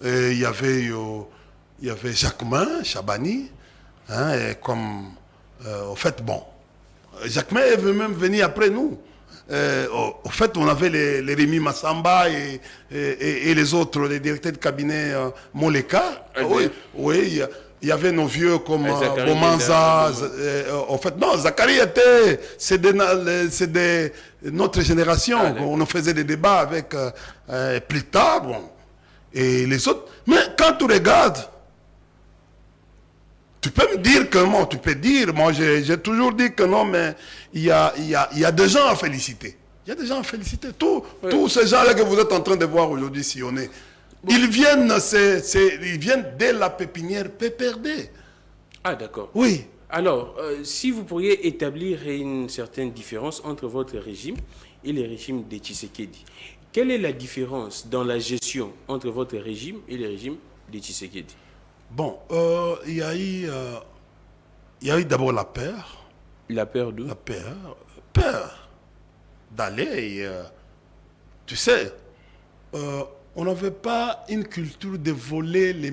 il y avait Jacquemin, Chabani. Hein, et comme... au fait, bon, Jacquemin est même venu après nous. Au fait, on avait les Rémi Massamba et les autres, les directeurs de cabinet Moleka. Oui, il y avait nos vieux comme Zachary Bomanza. Benda, En fait, non, Zachary c'est notre génération. On faisait des débats avec plus tard, bon, et les autres. Mais quand tu regardes, tu peux me dire que non, tu peux dire, moi j'ai toujours dit que non, mais il y a des gens à féliciter. Il y a des gens à féliciter. Tous ces gens-là que vous êtes en train de voir aujourd'hui sillonner, ils viennent dès la pépinière PPRD. Ah, d'accord. Oui. Alors, si vous pourriez établir une certaine différence entre votre régime et le régime de Tshisekedi, quelle est la différence dans la gestion entre votre régime et le régime de Tshisekedi? Bon, il y a eu d'abord la peur. La peur d'où? La peur d'aller, tu sais, on n'avait pas une culture de voler les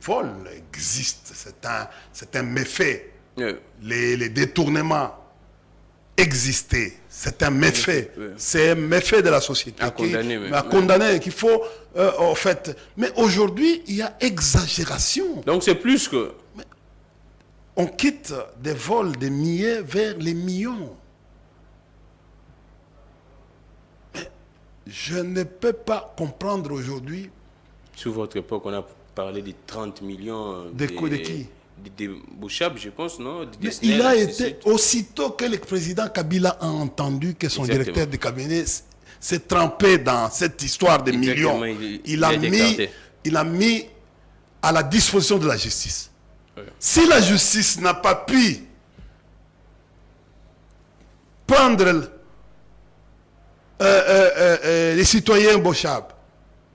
vols existent, c'est un méfait. Les détournements existaient, c'est un méfait. C'est un méfait de la société. À condamner, qu'il faut, en fait. Mais aujourd'hui, il y a exagération. Donc c'est plus que... On quitte des vols de milliers vers les millions. Je ne peux pas comprendre aujourd'hui. Sous votre époque, on a parlé de 30 millions de qui? De Bouchab, je pense, non? Mais il a été, aussitôt que le président Kabila a entendu que son directeur de cabinet s'est trempé dans cette histoire de millions, il a mis à la disposition de la justice. Ouais. Si la justice n'a pas pu prendre les citoyens Bouchab,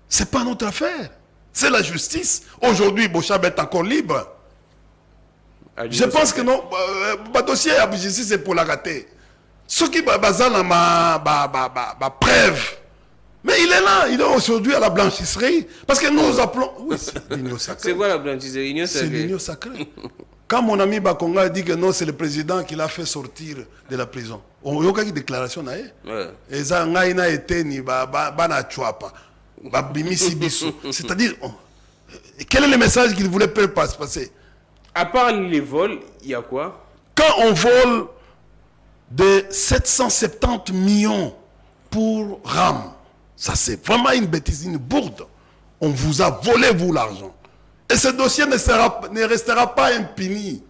ce n'est pas notre affaire. C'est la justice. Aujourd'hui, Bouchab est encore libre. Je pense que non. Le dossier à la justice, c'est pour la rater. Ce qui est ma preuve. Mais il est là. Il est aujourd'hui à la blanchisserie. Parce que nous appelons... Oui, c'est l'union sacrée. C'est quoi la blanchisserie? C'est l'union sacrée. Quand mon ami Bakonga a dit que non, c'est le président qui l'a fait sortir de la prison. On y a une déclaration. Et ça n'a été ni bana chuapa. C'est-à-dire, quel est le message qu'il voulait faire passer? À part les vols, il y a quoi? Quand on vole de 770 millions pour RAM, ça c'est vraiment une bêtise, une bourde. On vous a volé, vous, l'argent. Et ce dossier ne restera pas impuni.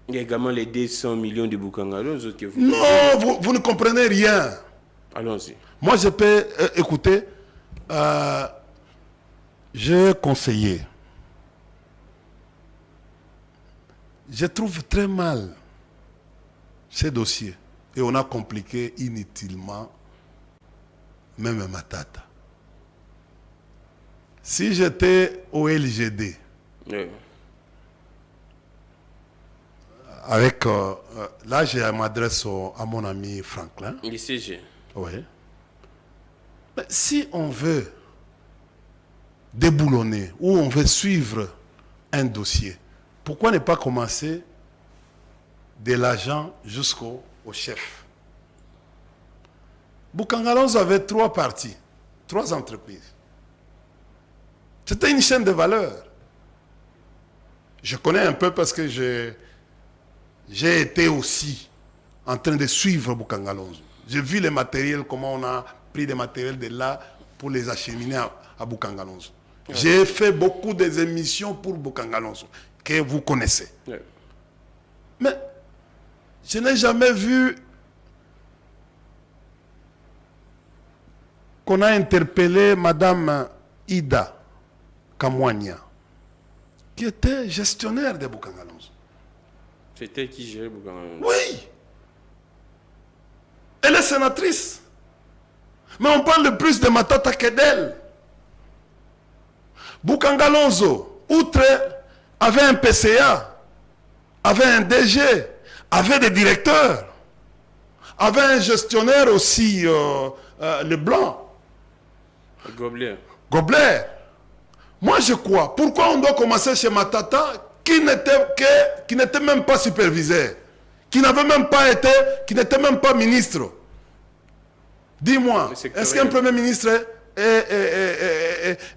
Il y a également les 200 millions de Bukangalo. Non, vous ne comprenez rien. Allons-y. Moi, je peux écouter. J'ai conseillé. Je trouve très mal ces dossiers. Et on a compliqué inutilement même Matata. Si j'étais au LGD, avec, là je m'adresse à mon ami Franklin. ICG. Oui. Mais si on veut déboulonner ou on veut suivre un dossier, pourquoi ne pas commencer de l'agent jusqu'au chef? Boukangalonzo avait 3 parties, 3 entreprises. C'était une chaîne de valeur. Je connais un peu parce que j'ai été aussi en train de suivre Boukangalonzo. J'ai vu les matériels, comment on a pris des matériels de là pour les acheminer à Boukangalonzo. Ouais. J'ai fait beaucoup des émissions pour Boukangalonzo, que vous connaissez. Ouais. Mais je n'ai jamais vu qu'on a interpellé Madame Ida Kamwanya, qui était gestionnaire de Boukangalonzo. C'était qui gérait Boukangalonzo? Oui. Elle est sénatrice. Mais on parle plus de Matata que d'elle. Boukangalonzo, outre, avait un PCA, avait un DG, avait des directeurs, avait un gestionnaire aussi, le blanc. Goblet. Moi je crois. Pourquoi on doit commencer chez Matata qui n'était même pas superviseur, qui n'avait même pas été, qui n'était même pas ministre? Dis-moi, est-ce qu'un premier ministre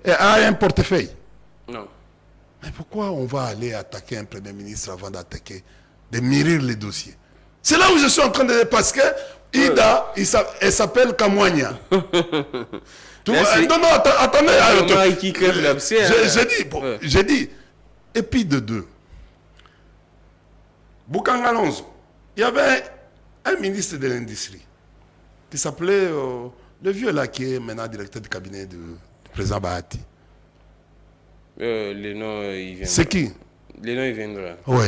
a un portefeuille? Non. Mais pourquoi on va aller attaquer un Premier ministre avant d'attaquer, de mûrir les dossiers? C'est là où je suis en train de... Parce que Ida, elle s'appelle Kamwanya. Non, non, attendez. Qui crève l'abcès. J'ai dit, et puis de deux. Bokanga Alonso, il y avait un ministre de l'industrie qui s'appelait le vieux là qui est maintenant directeur du cabinet du président Bahati. Les noms, ils viendront. C'est qui? Les noms, ils viendront. Oui.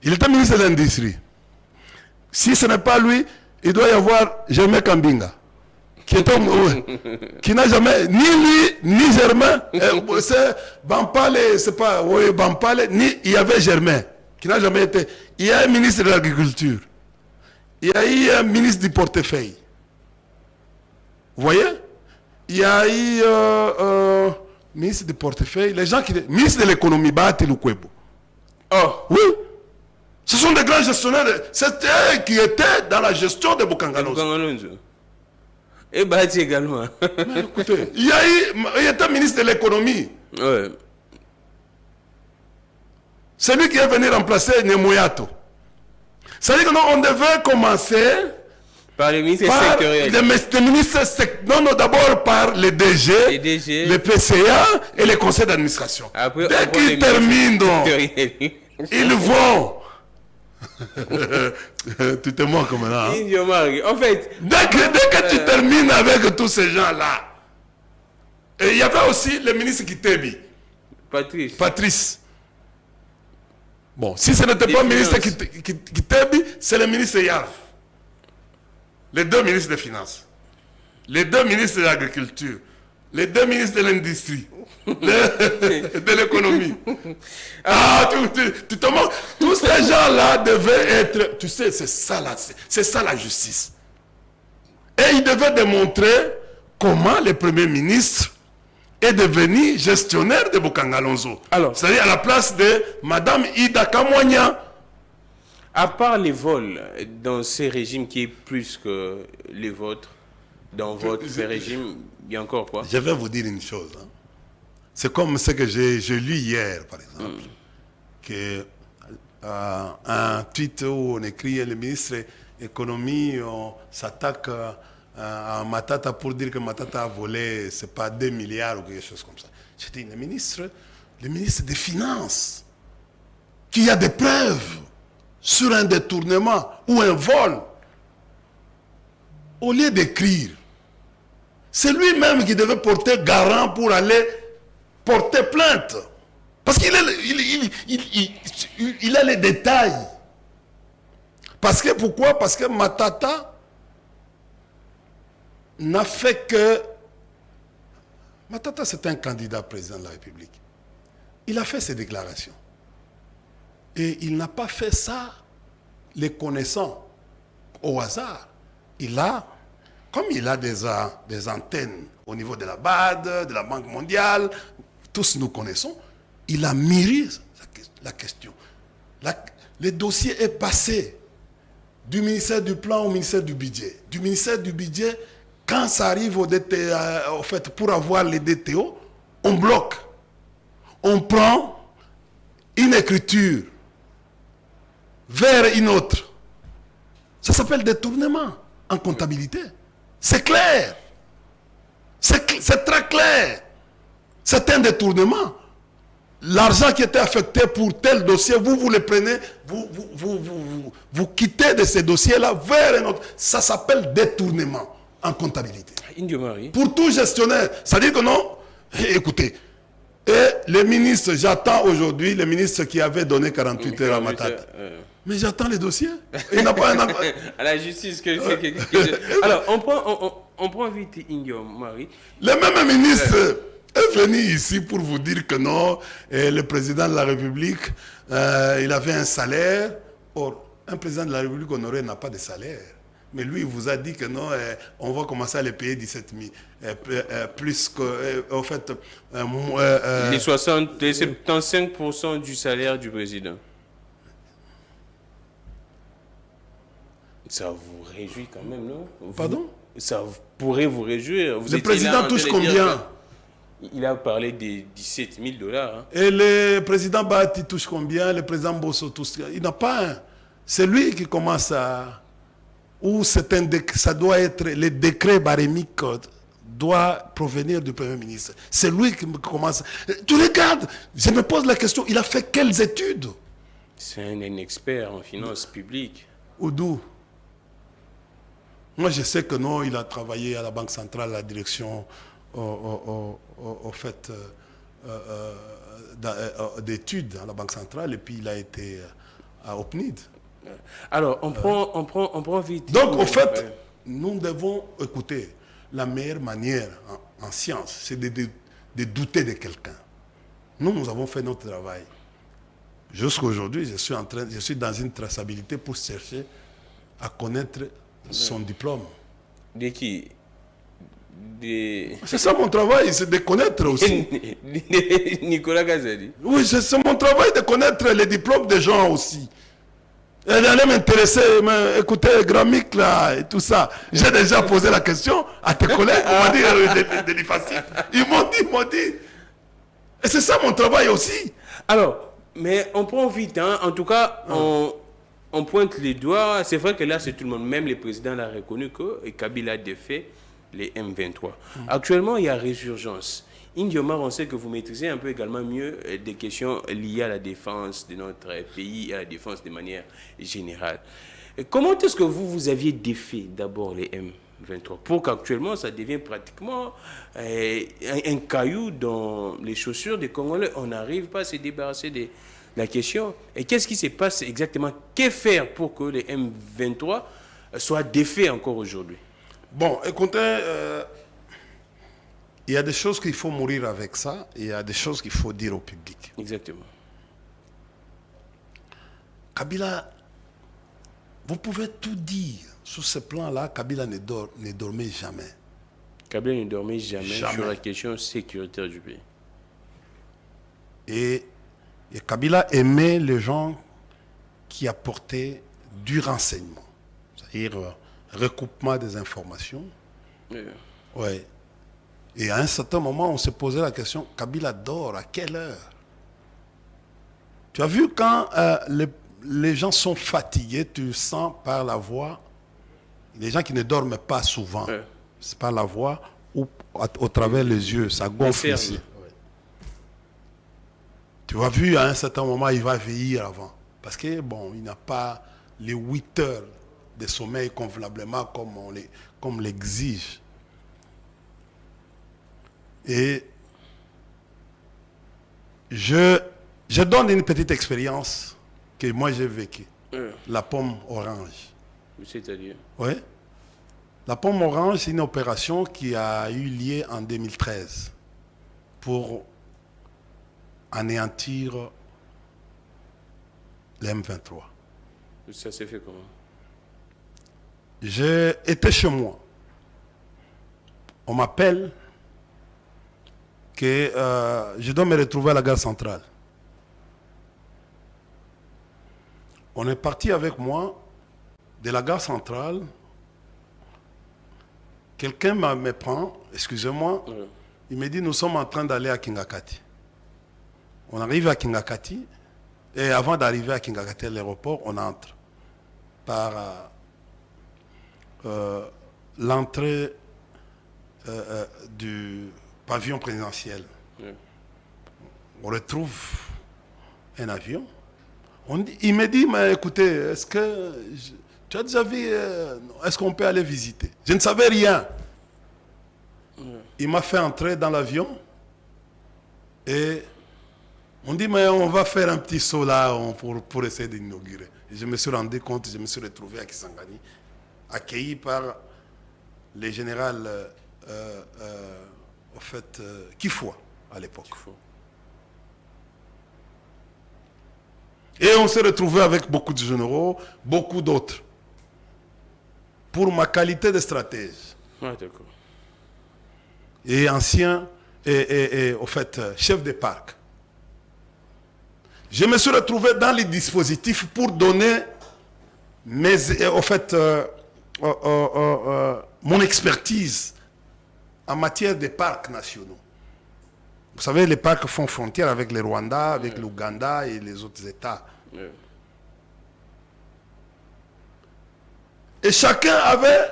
Il était ministre de l'industrie. Si ce n'est pas lui, il doit y avoir Germain Kambinga. Qui n'a jamais, ni lui, ni Germain. C'est Bampale, c'est pas, oui, Bampale, ni il y avait Germain, qui n'a jamais été. Il y a un ministre de l'Agriculture. Il y a eu un ministre du portefeuille. Vous voyez? Il y a eu ministre du portefeuille, les gens qui... Ministre de l'économie, Bahati Lukwebo. Oh! Oui. Ce sont des grands gestionnaires. C'était eux qui étaient dans la gestion de Bokanga Alonso. Et Bahati également. Mais écoutez, il était ministre de l'économie. Ouais. C'est lui qui est venu remplacer Nemoyato. C'est-à-dire que non, on devait commencer par les ministres sectoriels. Les ministres non, d'abord par les DG, les PCA et les conseils d'administration. Dès qu'ils terminent, ils vont. Tu te moques maintenant. Hein? En fait, dès que tu termines avec tous ces gens-là, et il y avait aussi le ministre Kitebi. Patrice. Bon, si ce n'était pas le ministre Kitebi, c'est le ministre Yav. Les deux ministres des Finances, les deux ministres de l'Agriculture, les deux ministres de l'Industrie, de l'économie. Ah, tu te moques. Tous ces gens-là devaient être... Tu sais, c'est ça la justice. Et ils devaient démontrer comment le Premier ministre est devenu gestionnaire de Bokanga Alonso. C'est-à-dire à la place de Madame Ida Kamwanya. À part les vols dans ces régimes qui est plus que les vôtres, dans votre régime, il y a encore quoi? Je vais vous dire une chose. Hein. C'est comme ce que j'ai lu hier, par exemple, que un tweet où on écrit le ministre de l'économie s'attaque à Matata pour dire que Matata a volé, c'est pas 2 milliards ou quelque chose comme ça. J'ai dit, le ministre des Finances, qui a des preuves sur un détournement ou un vol, au lieu d'écrire, c'est lui-même qui devait porter garant pour aller porter plainte. Parce qu'il a les détails. Pourquoi? Parce que Matata n'a fait que... Matata, c'est un candidat président de la République. Il a fait ses déclarations. Et il n'a pas fait ça, les connaissant, au hasard. Comme il a des antennes au niveau de la BAD, de la Banque mondiale, tous nous connaissons, il a mûri la question. Le dossier est passé du ministère du Plan au ministère du Budget. Du ministère du Budget, quand ça arrive au fait, pour avoir les DTO, on bloque. On prend une écriture vers une autre. Ça s'appelle détournement en comptabilité. C'est clair. C'est très clair. C'est un détournement. L'argent qui était affecté pour tel dossier, vous le prenez, vous quittez de ces dossiers-là vers un autre. Ça s'appelle détournement en comptabilité. Pour tout gestionnaire. C'est-à-dire que non, écoutez, et les ministres, j'attends aujourd'hui, les ministres qui avaient donné 48 heures à Matata. Mais j'attends les dossiers. Il n'a pas un... À la justice Alors, on prend vite Indio Marie. Le même ministre est venu ici pour vous dire que non, le président de la République, il avait un salaire. Or, un président de la République honoré n'a pas de salaire. Mais lui, il vous a dit que non, on va commencer à les payer 17 000. Plus que, en fait... les 75% du salaire du président. Ça vous réjouit quand même, non? Pardon? Ça pourrait vous réjouir. Le président touche combien? Il a parlé des 17 000 dollars. Hein. Et le président Bahati touche combien? Le président Bosso touche. Il n'a pas un. C'est lui qui commence à. Ou ça doit être. Les décrets barémiques doit provenir du Premier ministre. C'est lui qui commence. Tu regardes, je me pose la question, il a fait quelles études? C'est un expert en finances publiques. Oudou. Moi, je sais que non, il a travaillé à la Banque centrale, à la direction au fait d'études à la Banque centrale, et puis il a été à OPNID. Alors, on prend vite. Donc, au fait, nous devons écouter. La meilleure manière en science, c'est de douter de quelqu'un. Nous avons fait notre travail. Jusqu'à aujourd'hui, je suis dans une traçabilité pour chercher à connaître son diplôme. De qui? C'est ça mon travail, c'est de connaître aussi. Nicolas Gazali. Oui, c'est mon travail de connaître les diplômes des gens aussi. Elle allait m'intéresser, écoutez, Gramic là et tout ça. J'ai déjà posé la question à tes collègues, on m'a dit de facile. Ils m'ont dit. Et c'est ça mon travail aussi. Alors, mais on prend vite, hein. En tout cas, on pointe les doigts. C'est vrai que là, c'est tout le monde. Même le président l'a reconnu que Kabila a défait les M23. Actuellement, il y a résurgence. Indy Omar, on sait que vous maîtrisez un peu également mieux des questions liées à la défense de notre pays et à la défense de manière générale. Et comment est-ce que vous aviez défait d'abord les M23 pour qu'actuellement ça devienne pratiquement un caillou dans les chaussures des Congolais? On n'arrive pas à se débarrasser de la question. Et qu'est-ce qui se passe exactement? Que faire pour que les M23 soient défaits encore aujourd'hui? Bon, écoutez... il y a des choses qu'il faut mourir avec ça, et il y a des choses qu'il faut dire au public. Exactement. Kabila, vous pouvez tout dire. Sur ce plan-là, Kabila ne dormait jamais. Kabila ne dormait jamais sur la question sécuritaire du pays. Et Kabila aimait les gens qui apportaient du renseignement. C'est-à-dire recoupement des informations. Ouais. Et à un certain moment, on se posait la question, Kabila dort à quelle heure? Tu as vu quand les gens sont fatigués, tu sens par la voix, les gens qui ne dorment pas souvent, c'est par la voix ou au travers les yeux, ça gonfle ici. Tu as vu, à un certain moment, il va veiller avant. Parce que, bon, il n'a pas les 8 heures de sommeil convenablement comme l'exige. Et je donne une petite expérience que moi j'ai vécue. La pomme orange. C'est-à-dire? Oui. La pomme orange, c'est une opération qui a eu lieu en 2013 pour anéantir les M23. Ça s'est fait comment? J'ai été chez moi. On m'appelle que je dois me retrouver à la gare centrale. On est parti avec moi de la gare centrale. Quelqu'un me prend, excusez-moi, il me dit nous sommes en train d'aller à Kingakati. On arrive à Kingakati et avant d'arriver à Kingakati à l'aéroport, on entre par l'entrée du pavillon présidentiel. On retrouve un avion. Il me dit, mais écoutez, est-ce que tu as déjà vu, est-ce qu'on peut aller visiter? Je ne savais rien. Il m'a fait entrer dans l'avion et on dit, mais on va faire un petit saut là pour essayer d'inaugurer. Et je me suis rendu compte, je me suis retrouvé à Kisangani, accueilli par le général au fait, Kifoua, à l'époque. Et on s'est retrouvé avec beaucoup de généraux, beaucoup d'autres. Pour ma qualité de stratège. Ah, d'accord. Et ancien, au fait, chef de parc. Je me suis retrouvé dans les dispositifs pour donner au fait, mon expertise en matière de parcs nationaux. Vous savez, les parcs font frontière avec le Rwanda, avec l'Ouganda et les autres États. Et chacun avait,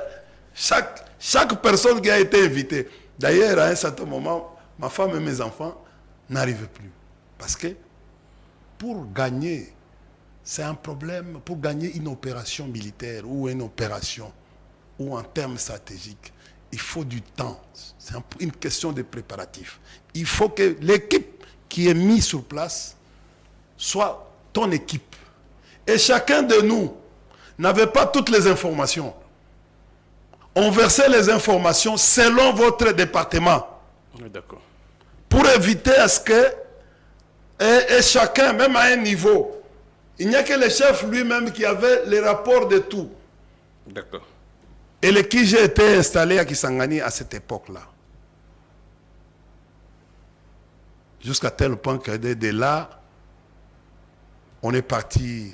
chaque personne qui a été invitée. D'ailleurs, à un certain moment, ma femme et mes enfants n'arrivaient plus. Parce que pour gagner, c'est un problème, pour gagner une opération militaire ou une opération, ou en termes stratégiques, il faut du temps. C'est une question de préparatif. Il faut que l'équipe qui est mise sur place soit ton équipe. Et chacun de nous n'avait pas toutes les informations. On versait les informations selon votre département. D'accord. Pour éviter à ce que, et chacun, même à un niveau, il n'y a que le chef lui-même qui avait les rapports de tout. D'accord. Et le Kige était installé à Kisangani à cette époque-là. Jusqu'à tel point que de là, on est parti.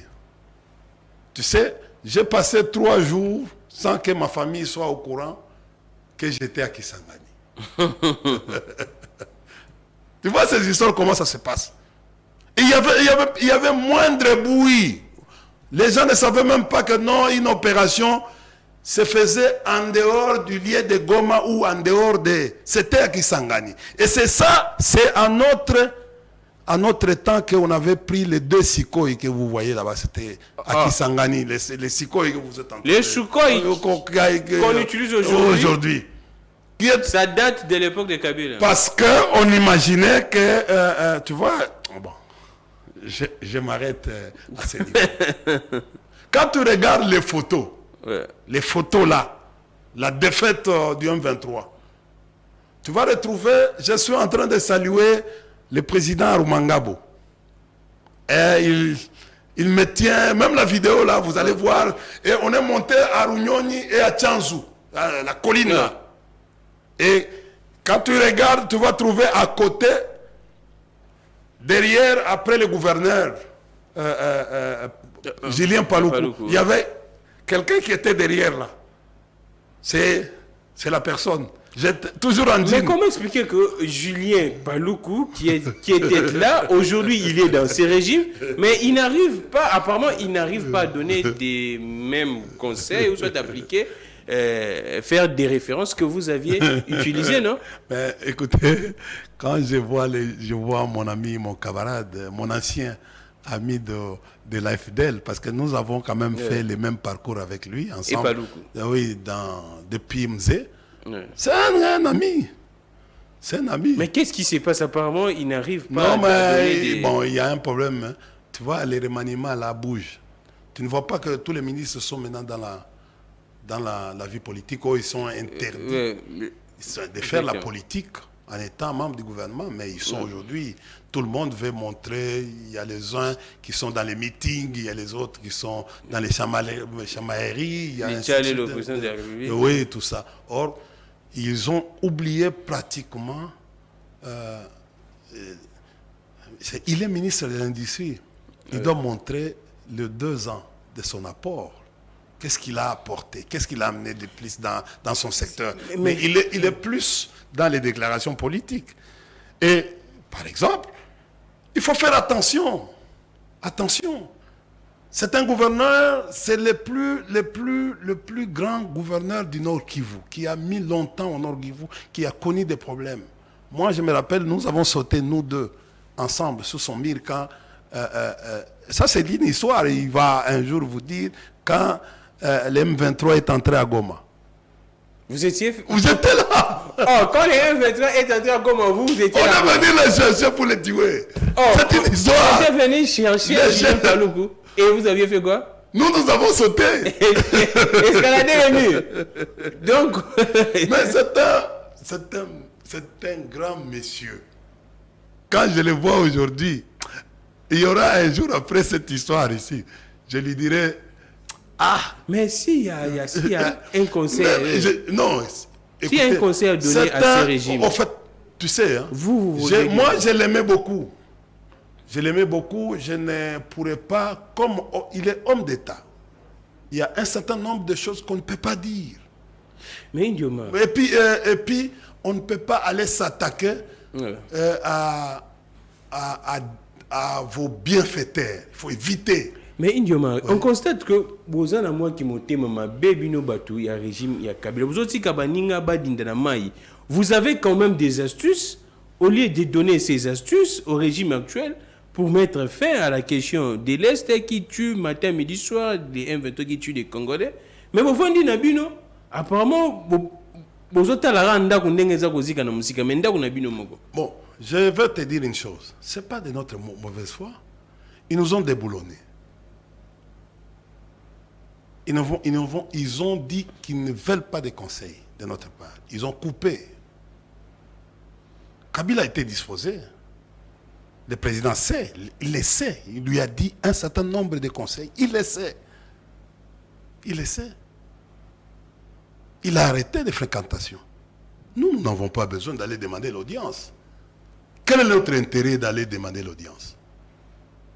Tu sais, j'ai passé 3 jours sans que ma famille soit au courant que j'étais à Kisangani. Tu vois ces histoires, comment ça se passe? Et il y avait moindre bruit. Les gens ne savaient même pas que non, une opération se faisait en dehors du lieu de Goma ou en dehors de... C'était à Kisangani. Et c'est ça, c'est à notre temps qu'on avait pris les 2 Sukhoi que vous voyez là-bas. C'était à Kisangani, les Sukhoi que vous êtes en train les Sukhoi qu'on utilise aujourd'hui. Ça date de l'époque de Kabila. Parce qu'on imaginait que, tu vois, bon, je m'arrête à ce niveau. Quand tu regardes les photos, les photos là, la défaite du M23, tu vas retrouver, je suis en train de saluer le président Rumangabo. Et il me tient, même la vidéo là, vous allez voir, et on est monté à Runyoni et à Tchanzu, la colline là. Et quand tu regardes, tu vas trouver à côté, derrière, après le gouverneur, Julien Paluku, il y avait quelqu'un qui était derrière là. C'est la personne. J'ai toujours en dit. Mais comment expliquer que Julien Paluku, qui était là, aujourd'hui il est dans ce régime, mais il n'arrive pas, apparemment, il n'arrive pas à donner des mêmes conseils ou soit appliquer, faire des références que vous aviez utilisées, non? Mais écoutez, quand je vois mon ami, mon camarade, mon ancien ami de l'AFDL, parce que nous avons quand même fait les mêmes parcours avec lui ensemble. Et Paluku. Oui, depuis Mzé. C'est un ami. C'est un ami. Mais qu'est-ce qui se passe? Apparemment, il n'arrive pas à donner bon, il y a un problème. Hein. Tu vois, les remaniements là bougent. Tu ne vois pas que tous les ministres sont maintenant dans la vie politique, où ils sont interdits de faire la politique en étant membre du gouvernement, mais ils sont aujourd'hui, tout le monde veut montrer, il y a les uns qui sont dans les meetings, il y a les autres qui sont dans les chamailleries, il y a le président de la République. Oui, tout ça. Or, ils ont oublié pratiquement, il est ministre de l'Industrie, il doit montrer les 2 ans de son apport. Qu'est-ce qu'il a apporté? Qu'est-ce qu'il a amené de plus dans son secteur? Mais il est plus dans les déclarations politiques. Et, par exemple, il faut faire attention. Attention. C'est un gouverneur, c'est le plus grand gouverneur du Nord Kivu, qui a mis longtemps au Nord Kivu, qui a connu des problèmes. Moi, je me rappelle, nous avons sauté, nous deux, ensemble, sous son mur, quand... ça, c'est une histoire. Il va un jour vous dire, quand... l'M23 est entré à Goma. Vous étiez là. Oh, quand les M23 est entré à Goma, vous étiez là. On est venu les chercher pour les tuer. C'est une histoire. Vous êtes venu chercher Julien Paluku. Et vous aviez fait quoi? Nous avons sauté. Escalader les murs. Donc... Mais c'est un grand monsieur. Quand je le vois aujourd'hui, il y aura un jour après cette histoire ici, je lui dirai... Ah, mais s'il y a un conseil... non, s'il y a un conseil à donner à ce régime... En fait, tu sais, hein, moi je l'aimais beaucoup. Je l'aimais beaucoup, je ne pourrais pas... Comme il est homme d'État, il y a un certain nombre de choses qu'on ne peut pas dire. Mais Ndioma... Et puis, on ne peut pas aller s'attaquer à vos bienfaiteurs. Il faut éviter. Mais Indioma, on constate que bozana moi qui monte mama baby no batu ya régime ya Kabila. Vous aussi kabaninga badindana mai. Vous avez quand même des astuces au lieu de donner ces astuces au régime actuel pour mettre fin à la question de l'Est qui tue matin, midi, soir, des M23 qui tuent des Congolais. Mais vous voyez Nabino, apparemment vous êtes à la randa kundengeza kozika na musika mais ndako Nabino moko. Bon, je vais te dire une chose, c'est pas de notre mauvaise foi. Ils nous ont déboulonnés. Ils ont dit qu'ils ne veulent pas de conseils de notre part. Ils ont coupé. Kabila a été disposé. Le président sait, il le sait. Il lui a dit un certain nombre de conseils. Il le sait. Il le sait. Il a arrêté les fréquentations. Nous n'avons pas besoin d'aller demander l'audience. Quel est notre intérêt d'aller demander l'audience?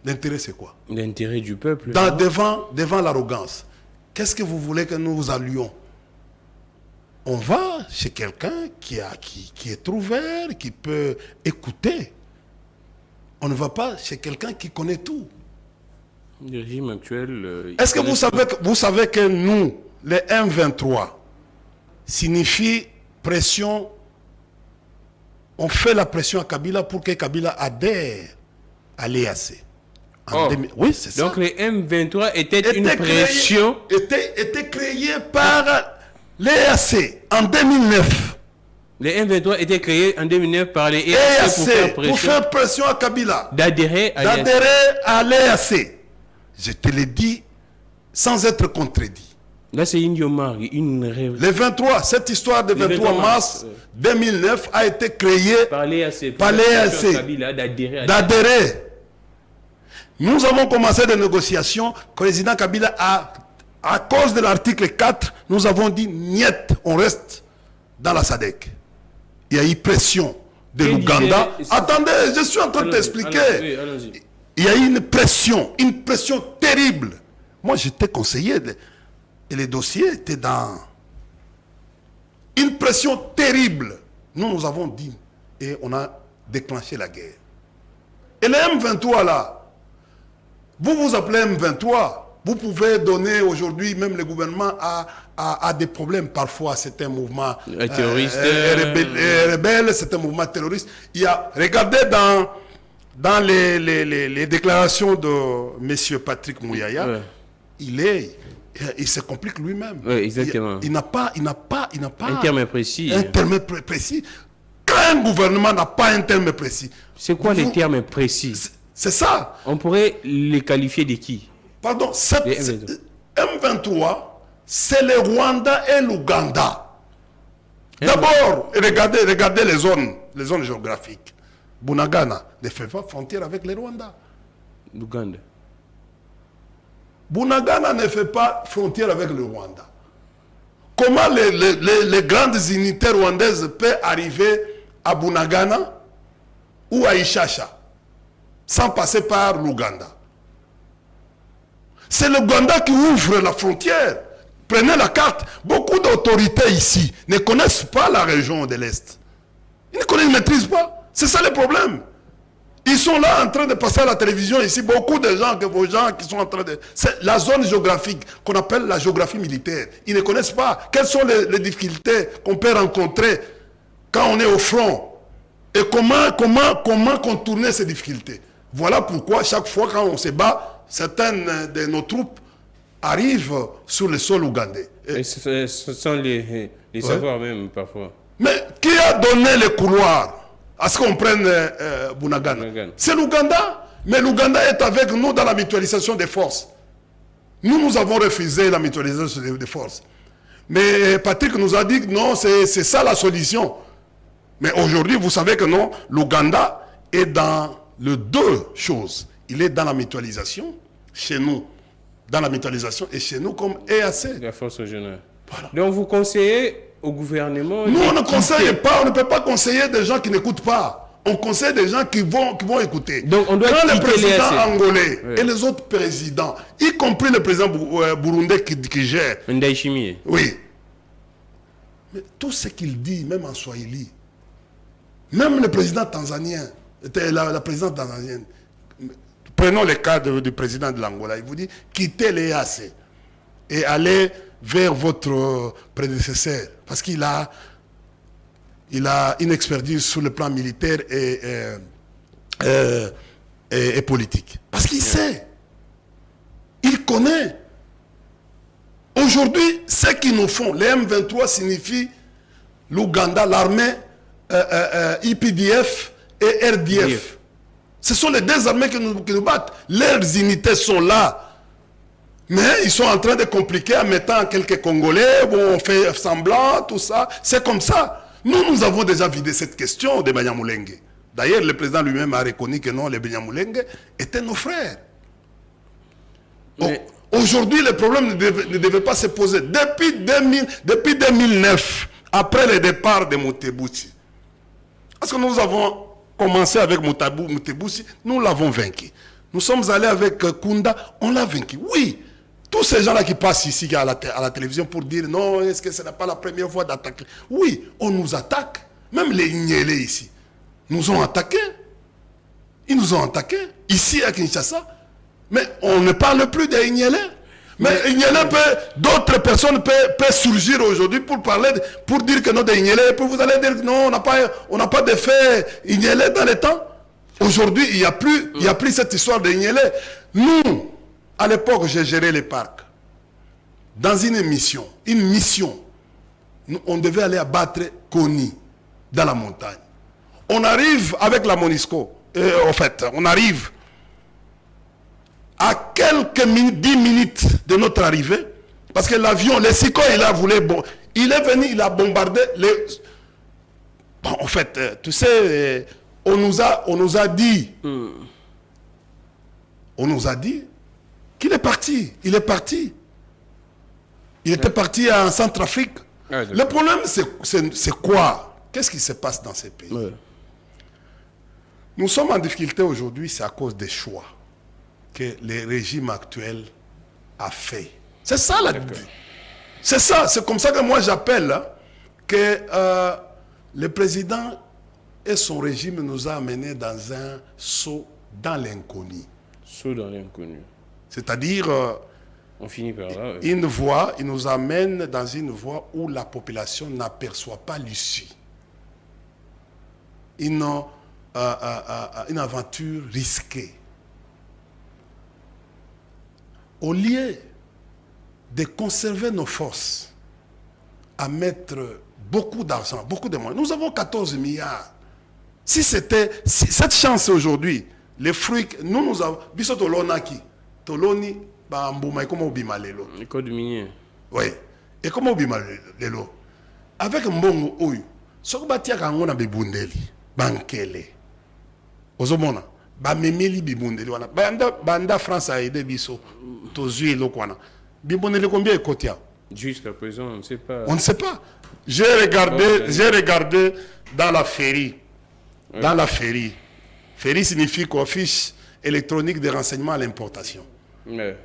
L'intérêt, c'est quoi? L'intérêt du peuple. Devant l'arrogance. Qu'est-ce que vous voulez que nous allions? On va chez quelqu'un qui est ouvert, qui peut écouter. On ne va pas chez quelqu'un qui connaît tout. Le régime actuel... Est-ce que vous savez que nous, les M23, signifie pression? On fait la pression à Kabila pour que Kabila adhère à l'EAC. Oui, c'est ça. Donc les M23 étaient une pression... Était créé par l'EAC en 2009. Les M23 étaient créés en 2009 par les EAC pour faire pression à Kabila. D'adhérer à l'EAC. Je te l'ai dit sans être contredit. Là, c'est Indioma, une rêve. Les 23, cette histoire de 23 mars 2009 a été créée par l'EAC. D'adhérer. Nous avons commencé des négociations. Le président Kabila à cause de l'article 4, nous avons dit niet, on reste dans la SADC. Il y a eu pression de l'Ouganda. Attendez, je suis en train de t'expliquer. Il y a eu une pression terrible. Moi, j'étais conseiller et les dossiers étaient dans une pression terrible. Nous avons dit et on a déclenché la guerre. Et les M23 là, vous vous appelez M23, vous pouvez donner aujourd'hui, même le gouvernement a des problèmes parfois, c'est un mouvement terroriste, rebelle, c'est un mouvement terroriste. Regardez dans les déclarations de M. Patrick Mouyaya, il se complique lui-même. Oui, exactement. Il n'a pas un terme précis. Un terme précis. Quand un gouvernement n'a pas un terme précis. C'est quoi les termes précis? C'est ça. On pourrait les qualifier de qui? Pardon, M23, c'est le Rwanda et l'Ouganda. D'abord, regardez les zones géographiques. Bunagana ne fait pas frontière avec le Rwanda. L'Ouganda. Bunagana ne fait pas frontière avec le Rwanda. Comment les grandes unités rwandaises peuvent arriver à Bunagana ou à Ishasha sans passer par l'Ouganda? C'est l'Ouganda qui ouvre la frontière. Prenez la carte. Beaucoup d'autorités ici ne connaissent pas la région de l'Est. Ils ne maîtrisent pas. C'est ça le problème. Ils sont là en train de passer à la télévision ici. Beaucoup de gens, vos gens qui sont en train de... C'est la zone géographique qu'on appelle la géographie militaire. Ils ne connaissent pas. Quelles sont les difficultés qu'on peut rencontrer quand on est au front? Et comment contourner ces difficultés? Voilà pourquoi chaque fois quand on se bat, certaines de nos troupes arrivent sur le sol ougandais. Et ce sont les savoirs même parfois. Mais qui a donné le couloir à ce qu'on prenne Bunagana? C'est l'Ouganda. Mais l'Ouganda est avec nous dans la mutualisation des forces. Nous avons refusé la mutualisation des forces. Mais Patrick nous a dit que non, c'est ça la solution. Mais aujourd'hui, vous savez que non, l'Ouganda est dans les deux choses. Il est dans la mutualisation, chez nous, dans la mutualisation, et chez nous comme EAC. La force régionale. Voilà. Donc vous conseillez au gouvernement... Nous, on ne conseille pas, on ne peut pas conseiller des gens qui n'écoutent pas. On conseille des gens qui vont écouter. Donc on doit quand le président angolais et les autres présidents, y compris le président burundais qui gère... Ndayishimiye. Oui. Mais tout ce qu'il dit, même en Swahili, Même le président tanzanien, la présidente tanzanienne, prenons le cas du président de l'Angola, il vous dit quittez l'EAC et allez vers votre prédécesseur parce qu'il a une expertise sur le plan militaire et politique. Parce qu'il sait, il connaît. Aujourd'hui, ce qu'ils nous font, les M23 signifie l'Ouganda, l'armée IPDF et RDF. Ce sont les deux armées qui nous battent. Leurs unités sont là. Mais ils sont en train de compliquer en mettant quelques Congolais, où on fait semblant, tout ça. C'est comme ça. Nous avons déjà vidé cette question de Banyamulenge. D'ailleurs, le président lui-même a reconnu que non, les Banyamulenge étaient nos frères. Mais... Aujourd'hui, le problème ne devait pas se poser. Depuis 2009, après le départ de Mutebutsi, parce que nous avons commencé avec Mutebutsi, nous l'avons vaincu. Nous sommes allés avec Kunda, on l'a vaincu. Oui, tous ces gens-là qui passent ici à la télévision pour dire non, est-ce que ce n'est pas la première fois d'attaquer? Oui, on nous attaque. Même les Ignélés ici nous ont attaqués. Ils nous ont attaqués ici à Kinshasa. Mais on ne parle plus des Ignélés. Mais d'autres personnes peuvent surgir aujourd'hui pour dire que non, des Ignélés. Pour vous allez dire que non, on n'a pas d'effet Ignélé dans les temps. Aujourd'hui, il n'y a plus cette histoire de Ignélé. Nous, à l'époque, j'ai géré les parcs. Dans une mission, on devait aller abattre Koni dans la montagne. On arrive avec la Monisco. En fait, on arrive à quelques 10 minutes de notre arrivée, parce que l'avion, les Sikoy, il est venu, il a bombardé les... Bon, en fait, tu sais, on nous a dit qu'il est parti. Il est parti. Il était parti en Centrafrique. Le problème, c'est quoi? Qu'est-ce qui se passe dans ces pays? Nous sommes en difficulté aujourd'hui, c'est à cause des choix que le régime actuel a fait. C'est ça c'est ça, c'est comme ça que moi j'appelle que le président et son régime nous a amenés dans un saut dans l'inconnu. Saut dans l'inconnu. C'est-à-dire, on finit par là. Une voie, il nous amène dans une voie où la population n'aperçoit pas l'issue. Une aventure risquée. Au lieu de conserver nos forces, à mettre beaucoup d'argent, beaucoup de moyens, nous avons 14 milliards. Si cette chance aujourd'hui, les fruits, nous avons, biso tolonaki, toloni, bambuma, et comment obima lelo. Le code minier. Oui. Et comment obima lelo. Avec mbongo oyu, soko batia kango na bibundeli, bankele. Ozomona. Bamemeli bibundeli wana. Banda France a aidé biso. Tozui eloko wana. Bibundeli combien ekotia? Jusqu'à présent, on ne sait pas. On ne sait pas. J'ai regardé dans la féerie. Ouais. Dans la féerie. Féerie signifie quoi? Fiche électronique de renseignement à l'importation. Ouais.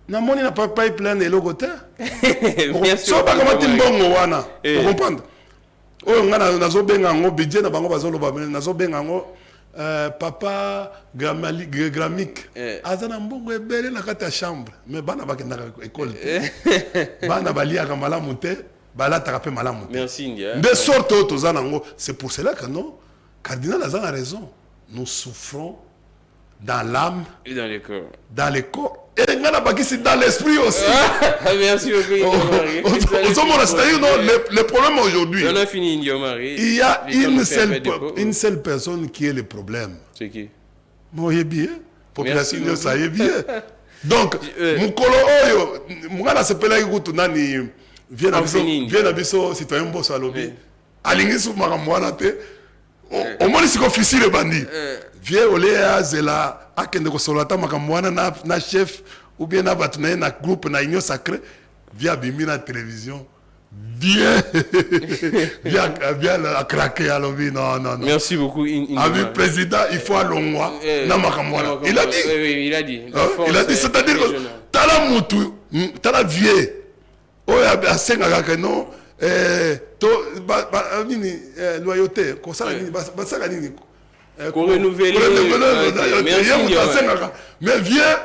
Namoni n'a pas pipeline et logo te. Bien sûr. So pas comment timbongo wana. Vous comprenez? Oh ngana nazo benga ngo budget na bango bazolo ba nazo benga ngo papa Gramique. Azana mbongo ebele na kati ya chambre. Mais bana bakenda école. Bana baliaka malamu te, balata pe malamu te. Merci India. De sorte tozana ngo, c'est pour cela que non, cardinal Azana a raison. Nous souffrons dans l'âme et dans le corps. Dans le corps. Et dans l'esprit aussi. Merci beaucoup. C'est-à-dire, le problème aujourd'hui, on a fini, il y a une seule personne qui est le problème. C'est qui? Moi, il est bien. Population, ça y est bien. Donc, Mukolo Oyo, Mugana s'appelle Nani, vient à Bisso, citoyen Bosso à l'obé. Alingisu Maramouanate, au moins, c'est officier le bandit. Viens au Léa, Zela, Akende Solata, Makamouana, na chef, ou bien na batna, na groupe, na union sacrée, via Bimi na télévision. Viens à craquer à l'obé. Non. Merci beaucoup. Avec le président, il faut à Longwa, na Makamouana. Il a dit. Oui, il a dit. Il a dit, c'est-à-dire que t'as la moutou, t'as la vieille. Oh, il y a 5 non. Loyauté, pour renouveler. Mais viens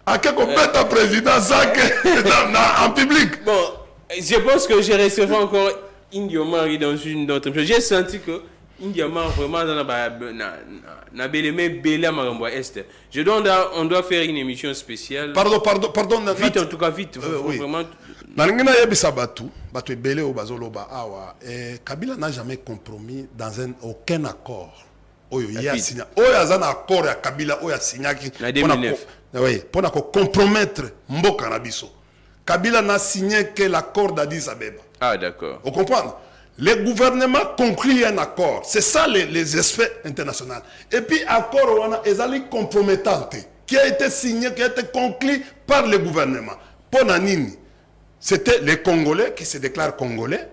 à quelque part ta présidence en public. Bon, je pense que je recevrai encore India Omar dans une autre chose. J'ai senti que India Omar vraiment na belé Maramboa Est. On doit faire une émission spéciale. Pardon. Vite, en tout cas, vite. Oui. Vraiment. Kabila n'a jamais compromis dans aucun accord. Il y a signé. Il y a un accord à Kabila, il y a signé. Oui, pour compromettre Mboka Nabiso. Kabila n'a signé que l'accord d'Addis Abeba. Ah, d'accord. Vous comprenez? Les gouvernements concluent un accord. C'est ça les aspects internationaux. Et puis, accord, ils ont compromettante qui a été signé, qui a été conclu par le gouvernement. Pour Nanini, c'était les Congolais qui se déclarent Congolais.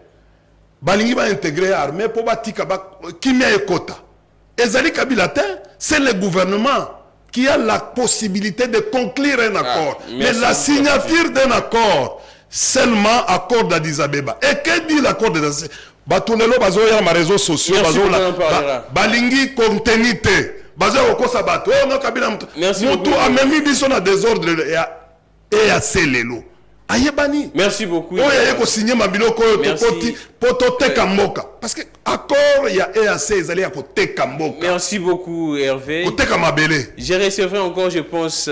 Balingi va intégrer l'armée pour Batika, Kimia et Kota. Ezali Kabilate, c'est le gouvernement qui a la possibilité de conclure un accord. Mais la signature d'un accord, seulement accord d'Addis Abeba. Et que dit l'accord d'Addis Abeba? Batunelo bazoya ma réseaux sociaux, balingi contenité. Bazoya okosa bato. Oh non Kabila mutu. Mutu a même biso na désordre et à selelo. Ayebani. Merci beaucoup. Oh ya ko signer mabiloko tokoti poto teka mboka. Parce que accord il y a EAC ils allaient à côté Kamboka. Merci beaucoup Hervé. Côté Kamabele. J'ai recevé encore je pense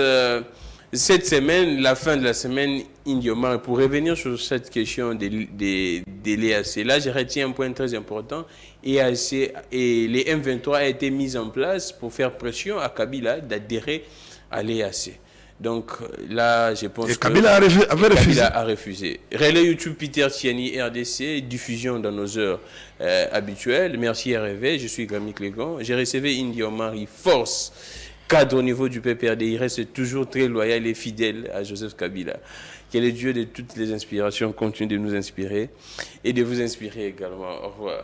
cette semaine, la fin de la semaine, India Omar, pour revenir sur cette question de l'EAC. Là, je retiens un point très important. EAC et les M23 a été mis en place pour faire pression à Kabila d'adhérer à l'EAC. Donc là, je pense que Kabila avait refusé. Kabila a refusé. Relais YouTube Peter Tiani, RDC, diffusion dans nos heures habituelles. Merci Hervé, je suis Grammy Clégon. J'ai reçu India Omar, force cadre au niveau du PPRD, il reste toujours très loyal et fidèle à Joseph Kabila. Que le Dieu de toutes les inspirations continue de nous inspirer et de vous inspirer également. Au revoir.